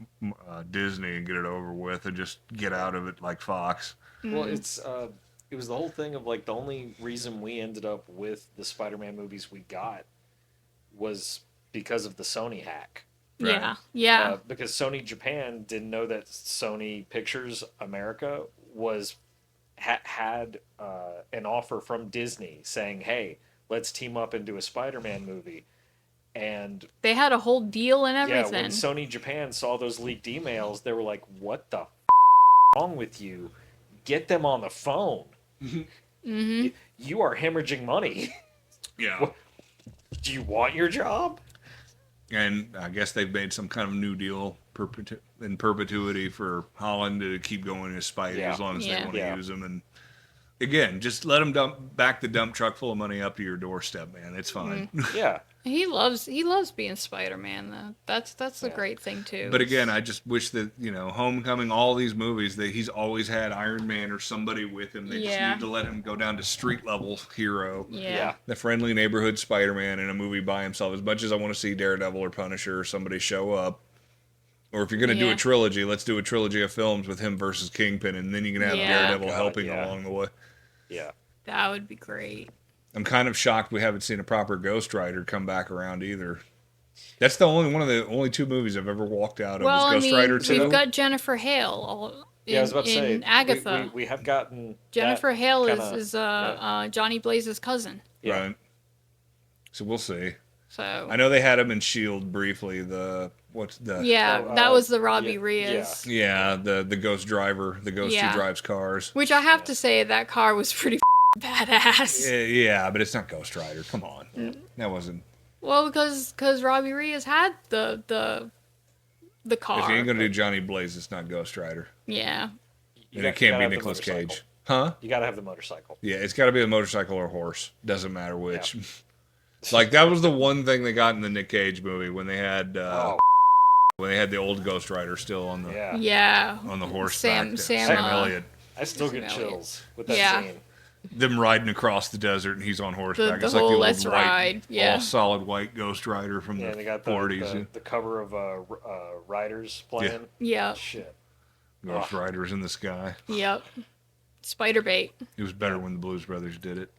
Disney and get it over with and just get out of it like Fox. Well, it was the whole thing of like the only reason we ended up with the Spider-Man movies we got was because of the Sony hack. Right. Yeah. Yeah. Because Sony Japan didn't know that Sony Pictures America had an offer from Disney saying, "Hey, let's team up and do a Spider-Man movie." And They had a whole deal and yeah, everything. when Sony Japan saw those leaked emails, they were like, "What the wrong with you? Get them on the phone. You are hemorrhaging money. Yeah. Do you want your job?" And I guess they've made some kind of new deal in perpetuity for Holland to keep going as Spidey as long as they want to use him. And again, just let them back the dump truck full of money up to your doorstep, man. It's fine. Yeah. He loves being Spider-Man though. That's a great thing too. But again, I just wish that, Homecoming, all these movies, that he's always had Iron Man or somebody with him. They just need to let him go down to street level hero. Yeah. The friendly neighborhood Spider-Man in a movie by himself. As much as I want to see Daredevil or Punisher or somebody show up. Or if you're going to do a trilogy, let's do a trilogy of films with him versus Kingpin, and then you can have Daredevil helping along the way. Yeah. That would be great. I'm kind of shocked we haven't seen a proper Ghost Rider come back around either. That's one of the only two movies I've ever walked out of. Well, was Ghost Rider 2. We've got Jennifer Hale. I was about to say, Agatha. we have gotten Jennifer Hale is yeah. Johnny Blaze's cousin. Yeah. Right. So we'll see. So I know they had him in S.H.I.E.L.D. briefly. That was the Robbie Reyes. Yeah, the ghost driver, the ghost who drives cars. Which I have to say, that car was pretty badass. Yeah, but it's not Ghost Rider. Come on, that wasn't. Well, because Robbie Reyes had the car. If you ain't gonna do Johnny Blaze, it's not Ghost Rider. Yeah. And it can't be Nicolas Cage. Huh? You gotta have the motorcycle. Yeah, it's got to be a motorcycle or a horse. Doesn't matter which. Yeah. Like, that was the one thing they got in the Nick Cage movie when they had when they had the old Ghost Rider still on the on the horseback. Sam Elliott. I still get chills with that scene. Them riding across the desert and he's on horseback. The it's whole like the old ride. all solid white Ghost Rider from the they got 40s. The cover of Riders playing. Yeah. Shit. Ghost Riders in the sky. Yep. Spider bait. It was better when the Blues Brothers did it.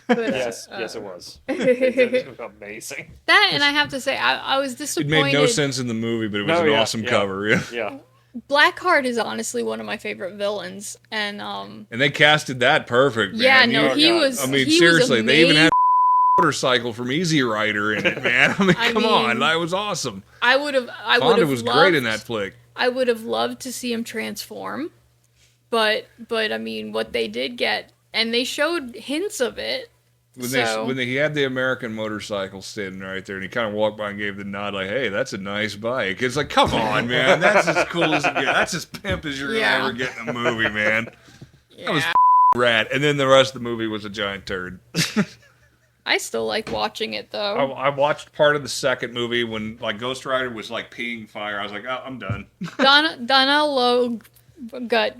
Yes, it was. It was amazing. That, and I have to say, I was disappointed. It made no sense in the movie, but it was an awesome cover. Yeah. Blackheart is honestly one of my favorite villains, and they casted that perfect. Man. Yeah, no, he was. I mean, he seriously, was they even had a motorcycle from Easy Rider in it, man. I mean, come on, that was awesome. Fonda was great in that flick. I would have loved to see him transform, but I mean, what they did get. And they showed hints of it. When he had the American motorcycle standing right there, and he kind of walked by and gave the nod, like, "Hey, that's a nice bike." It's like, come on, man, that's as cool as it gets. That's as pimp as you're gonna ever get in a movie, man. That was rad. And then the rest of the movie was a giant turd. I still like watching it though. I watched part of the second movie when like Ghost Rider was like peeing fire. I was like, oh, I'm done. Donnell Logue got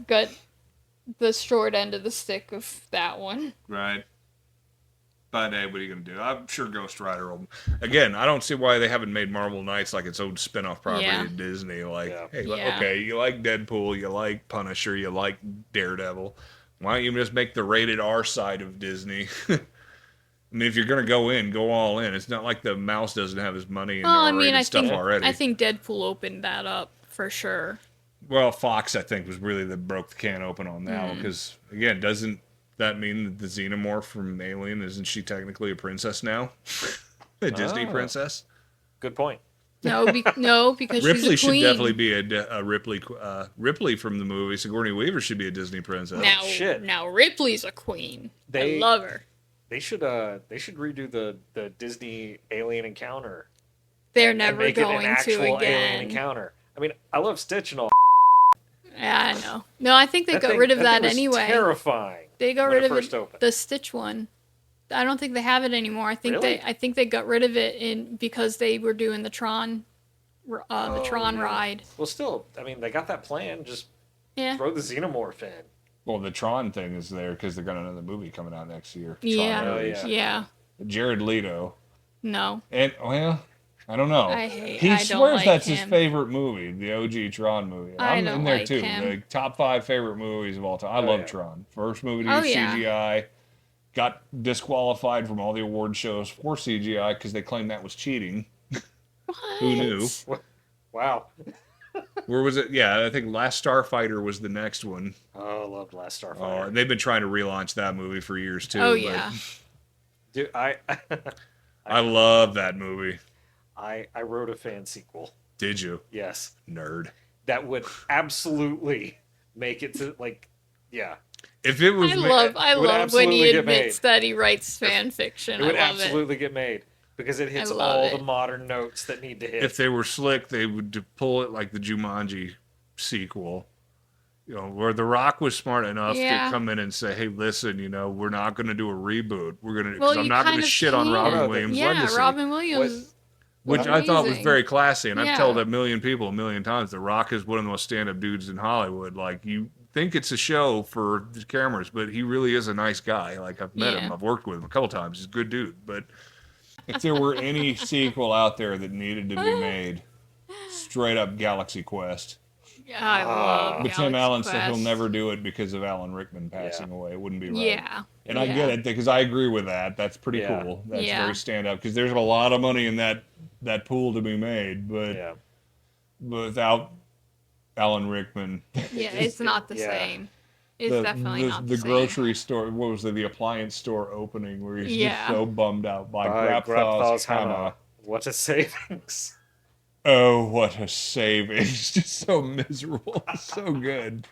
the short end of the stick of that one. Right. But hey, what are you going to do? I'm sure Ghost Rider will... Again, I don't see why they haven't made Marvel Knights like its own spin-off property at Disney. Like, hey, okay, you like Deadpool, you like Punisher, you like Daredevil. Why don't you just make the rated R side of Disney? I mean, if you're going to go all in. It's not like the mouse doesn't have his money in R-rated stuff already. I think Deadpool opened that up for sure. Well, Fox, I think, was really that broke the can open on that because, again, doesn't that mean that the Xenomorph from Alien, isn't she technically a princess now? A Disney princess? Good point. No, because Ripley she's a should queen. definitely be a Ripley. Ripley from the movie Sigourney Weaver should be a Disney princess. Now, shit. now Ripley's a queen. They- I love her. They should redo the Disney Alien Encounter They're and never make it an going to actual Alien again. Encounter. I mean, I love Stitch and all. Yeah, I know. No, I think they That got thing- rid of that that thing was anyway. Terrifying. They got when rid it of first it, opened. the Stitch one. I don't think they have it anymore. I think Really? I think they got rid of it because they were doing the Tron Yeah. ride. Well, still, I mean, they got that plan. Just Yeah. throw the Xenomorph in. Well, the Tron thing is there because they're got another movie coming out next year. Yeah. Tron Oh, movies. yeah. Yeah. Jared Leto. No. And well, I don't know. I hate- He I don't swears like that's his him. favorite movie, the OG Tron movie. I I'm don't in there like too. him. The top 5 favorite movies of all time. I Oh, love yeah. Tron. First movie to Oh, use yeah. CGI. Got disqualified from all the award shows for CGI because they claimed that was cheating. What? Who knew? Wow. Where was it? Yeah, I think Last Starfighter was the next one. Oh, I loved Last Oh, Starfighter. and they've been trying to relaunch that movie for years too. Oh but yeah. Dude, I I love that movie. I wrote a fan sequel. Did you? Yes, Nerd. that would absolutely make it to yeah. If it was I ma- love would when absolutely he get admits that he writes fan fiction. It would I love it. absolutely get made because it hits love all it. the modern notes that need to hit. if they were slick, they would pull it like the Jumanji sequel. You know, where The Rock was smart enough Yeah. to come in and say, "Hey, listen, you know, we're not going to do a reboot. We're going to. Well, I'm you not going kind to of shit on can. Robin No, Williams' Yeah, legacy." Robin Williams. Which I thought was amazing. very classy, and I've Yeah. told a million people a million times, The Rock is one of the most stand-up dudes in Hollywood. Like, you think it's a show for the cameras, but he really is a nice guy. Like, I've met Yeah. him, I've worked with him a couple times. He's a good dude. But if there were any sequel out there that needed to be made, straight up Galaxy Quest. I love. But Tim Galaxy Allen said he'll Quest. never do it because of Alan Rickman passing away. It wouldn't be right. Yeah. And I Yeah. get it, because I agree with that. That's pretty Yeah. cool. That's Yeah. very stand-up, because there's a lot of money in that pool to be made. But yeah. without Alan Rickman, Yeah, it's not the Yeah. same. It's definitely not the same. grocery store. What was it? The appliance store opening where he's just Yeah. so bummed out by By Grapthaw's Hammer. Hammer. What a savings. Oh, what a savings! Just so miserable. So good,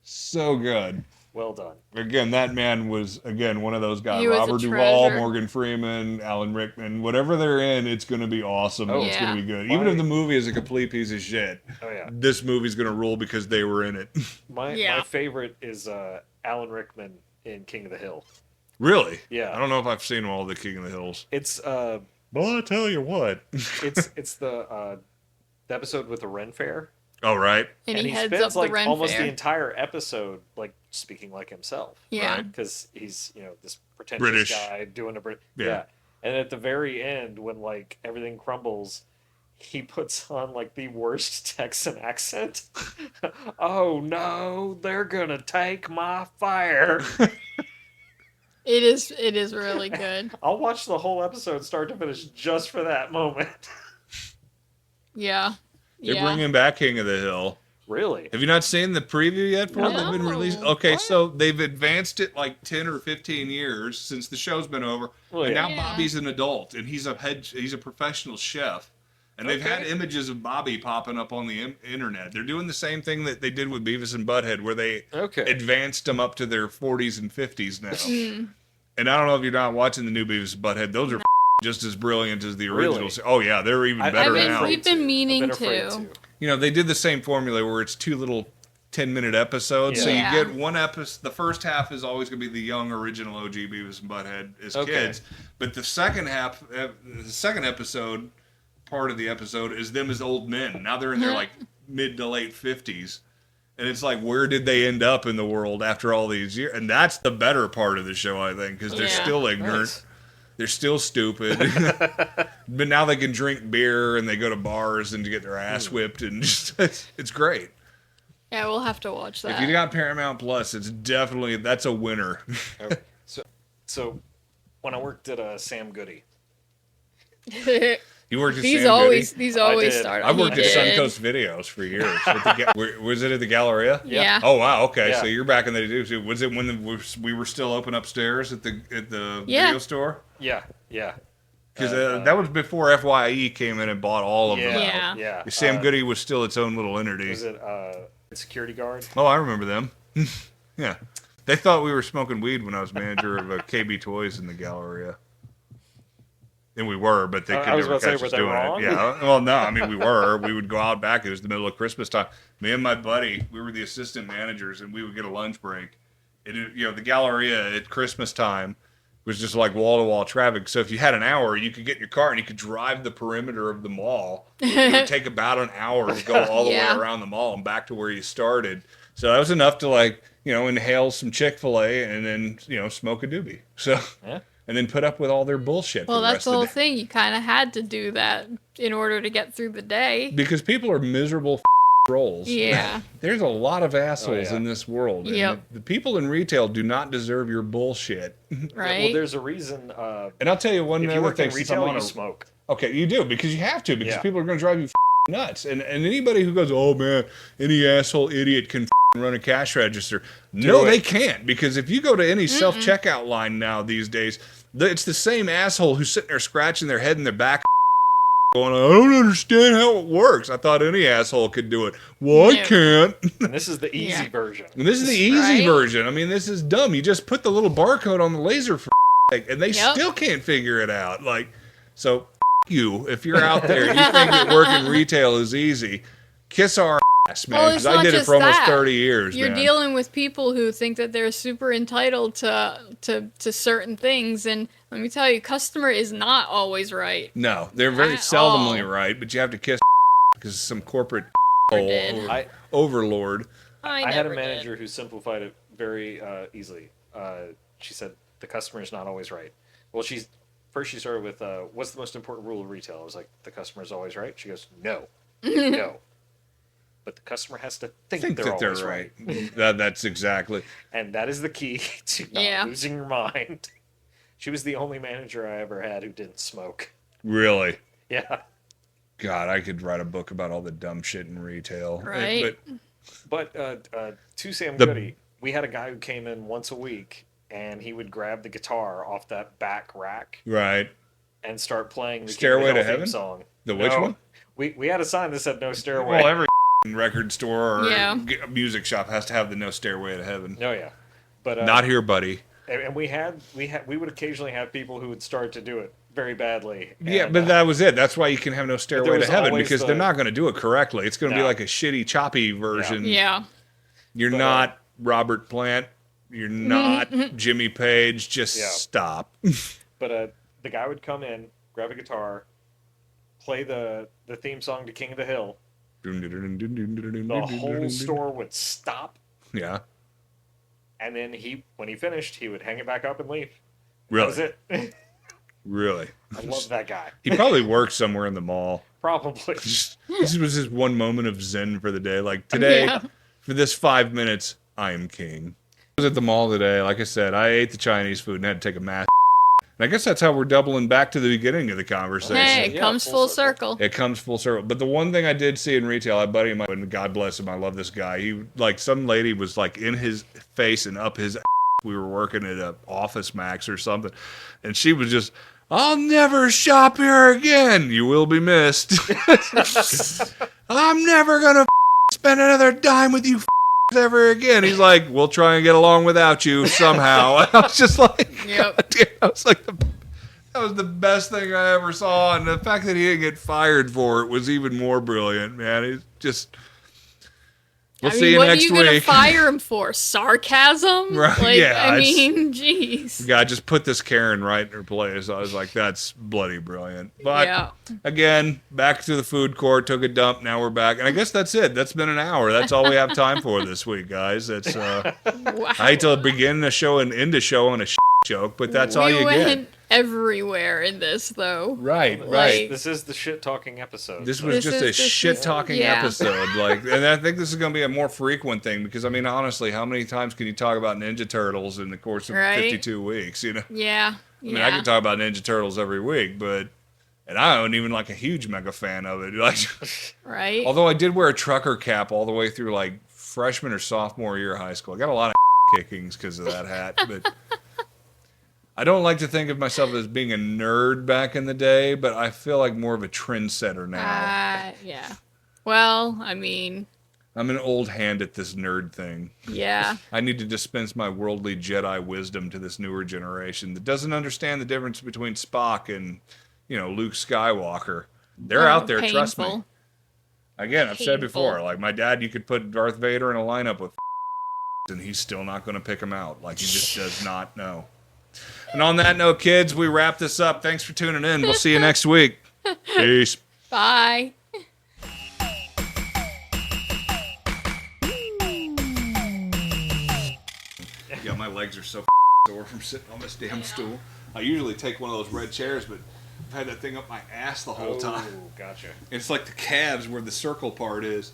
so good. Well done. Again, that man was one of those guys. He was a Robert Duvall, treasure. Morgan Freeman, Alan Rickman. Whatever they're in, it's going to be awesome. Oh, It's yeah. going to be good. My- Even if the movie is a complete piece of shit, Oh yeah. this movie's going to rule because they were in it. My Yeah. favorite is Alan Rickman in King of the Hill. Really? Yeah. I don't know if I've seen all the King of the Hills. It's Well, I tell you what. it's the episode with the Ren Fair. Oh, All right. And he heads spends up the like Ren almost Fair. the entire episode like speaking like himself. Yeah. Right. Because he's this pretentious British. guy doing a Yeah. yeah. And at the very end, when like everything crumbles, he puts on like the worst Texan accent. Oh no, they're gonna take my fire. It is really good. I'll watch the whole episode start to finish just for that moment. Yeah. They're Yeah. bringing back King of the Hill. Really? Have you not seen the preview yet for it? They've been No. released. Okay, What? so they've advanced it like 10 or 15 years since the show's been over. Well, and yeah. now Yeah. Bobby's an adult and he's a professional chef. And they've had Okay. images of Bobby popping up on the internet. They're doing the same thing that they did with Beavis and Butthead, where they Okay. advanced them up to their 40s and 50s now. Mm. And I don't know if you're not watching the new Beavis and Butthead; those are just as brilliant as the Really? originals. Oh yeah, they're even I've better been now. We've been meaning I've been afraid to. You know, they did the same formula where it's 2 little 10-minute episodes. So you Yeah. get one episode. The first half is always going to be the young original OG Beavis and Butthead as Okay. kids, but the second half, the second episode, part of the episode is them as old men. Now they're in their like mid to late 50s. And it's like, where did they end up in the world after all these years? And that's the better part of the show, I think, because they're Yeah. still ignorant. Nice. They're still stupid. But now they can drink beer and they go to bars and get their ass whipped. And just, it's great. Yeah, we'll have to watch that. If you got Paramount Plus, that's a winner. Okay. So when I worked at Sam Goody, You worked at these Sam always Goody? these always did. start. I worked he at did. Suncoast Videos for years. Was it at the Galleria? Yeah. Oh wow, okay. Yeah. So you're back in the day too. Was it when we were still open upstairs at the Yeah. video store? yeah. Because that was before FYE came in and bought all of them. Yeah. Yeah. Sam Goody was still its own little entity. Was it security guard? Oh, I remember them. Yeah. They thought we were smoking weed when I was manager of KB Toys in the Galleria. And we were, but they could I was never about to say, catch were us they doing wrong? it. Yeah. Well, no, I mean, we were. We would go out back. It was the middle of Christmas time. Me and my buddy, we were the assistant managers, and we would get a lunch break. And, the Galleria at Christmas time was just like wall-to-wall traffic. So if you had an hour, you could get in your car and you could drive the perimeter of the mall. It would take about an hour to go all the Yeah. way around the mall and back to where you started. So that was enough to inhale some Chick-fil-A and then, smoke a doobie. So, Yeah. and then put up with all their bullshit. Well, for the that's rest the of whole day. thing. You kind of had to do that in order to get through the day. Because people are miserable trolls. Yeah. There's a lot of assholes yeah. in this world. and Yep. the people in retail do not deserve your bullshit. Right? Well, there's a reason. And I'll tell you one If you other work thing. in Since I'm retail, on you a- smoke. Okay, you do, because you have to, because Yeah. people are going to drive you nuts. And anybody who goes, oh man, any asshole idiot can run a cash register. No, it. they can't, because if you go to any self-checkout line now these days, it's the same asshole who's sitting there scratching their head in their back going, I don't understand how it works. I thought any asshole could do it. Well, I Yeah. can't. And this is the easy Yeah. version. And this is the easy Right? version. I mean, this is dumb. You just put the little barcode on the laser for sake, and they Yep. still can't figure it out. So you, if you're out there, and you think that working retail is easy, kiss our ass, man. Well, Because it's I not did it just for almost that. 30 years, You're man. dealing with people who think that they're super entitled to certain things, and let me tell you, customer is not always right. No, they're very At seldomly all. right, but you have to kiss because some corporate did. overlord. I had a never did. manager who simplified it very easily. She said the customer is not always right. Well, she started with what's the most important rule of retail? I was like, the customer is always right. She goes, no, no, but the customer has to think Think they're that they're always right. That's exactly. and that is the key to not Yeah. losing your mind. She was the only manager I ever had who didn't smoke. Really. Yeah, God, I could write a book about all the dumb shit in retail. Right. but to Sam The- Goody, we had a guy who came in once a week, and he would grab the guitar off that back rack Right. and start playing the Stairway King of the to Hill Heaven? theme song. The which No, one? We had a sign that said no stairway. Well, every record store or Yeah. music shop has to have the no stairway to heaven. No, yeah, but Not here, buddy. And we would occasionally have people who would start to do it very badly. Yeah, and, but that was it. That's why you can have no stairway to was heaven, always because the- they're not going to do it correctly. It's going to be No. like a shitty, choppy version. Yeah. You're But, not Robert Plant. You're not Jimmy Page. Just Yeah. stop. But the guy would come in, grab a guitar, play the theme song to King of the Hill. The whole store would stop, Yeah, and then when he finished, he would hang it back up and leave. That really, was it. really. I love that guy. He probably worked somewhere in the mall. Probably. This was his one moment of zen for the day. Like today, Yeah. for this 5 minutes, I am king. I was at the mall today. Like I said, I ate the Chinese food and had to take a massive. And I guess that's how we're doubling back to the beginning of the conversation. Hey, it Yeah, comes full full circle. It comes full circle. But the one thing I did see in retail, I buddy of mine, and God bless him, I love this guy. He some lady was like in his face and up his. We were working at a Office Max or something, and she was just, "I'll never shop here again. You will be missed. I'm never gonna spend another dime with you ever again." He's like, "We'll try and get along without you somehow." I was just like, Yep. Dude, I was like, that was the best thing I ever saw, and the fact that he didn't get fired for it was even more brilliant, man. He's just. We'll I mean, see you what next are you gonna week. fire him for? Sarcasm? Right, Like, yeah, I it's- mean, jeez. God, just put this Karen right in her place. I was like, that's bloody brilliant. But Yeah. again, back to the food court, took a dump. Now we're back, and I guess that's it. That's been an hour. That's all we have time for this week, guys. That's. Wow. I hate to begin the show and end the show on a joke, but that's all we you went get. everywhere in this, though. Right, Like- This is the shit talking episode. This so- was This just is- a this is- shit talking yeah. episode, and I think this is going to be a more frequent thing because I mean, honestly, how many times can you talk about Ninja Turtles in the course of Right. 52 weeks? You know, Yeah. I mean, I can talk about Ninja Turtles every week, and I wasn't even like a huge mega fan of it. Like, Right? although I did wear a trucker cap all the way through like freshman or sophomore year of high school. I got a lot of kickings because of that hat, but. I don't like to think of myself as being a nerd back in the day, but I feel like more of a trendsetter now. Yeah. Well, I mean, I'm an old hand at this nerd thing. yeah. I need to dispense my worldly Jedi wisdom to this newer generation that doesn't understand the difference between Spock and, Luke Skywalker. They're out there, trust me. Painful. Again, I've said Painful. before, like my dad, you could put Darth Vader in a lineup with and he's still not going to pick him out. Like he just does not know. And on that note, kids, we wrap this up. Thanks for tuning in. We'll see you next week. Peace. Bye. Yeah, my legs are so sore from sitting on this damn stool. I usually take one of those red chairs, but I've had that thing up my ass the whole time. Oh, gotcha. It's like the calves where the circle part is.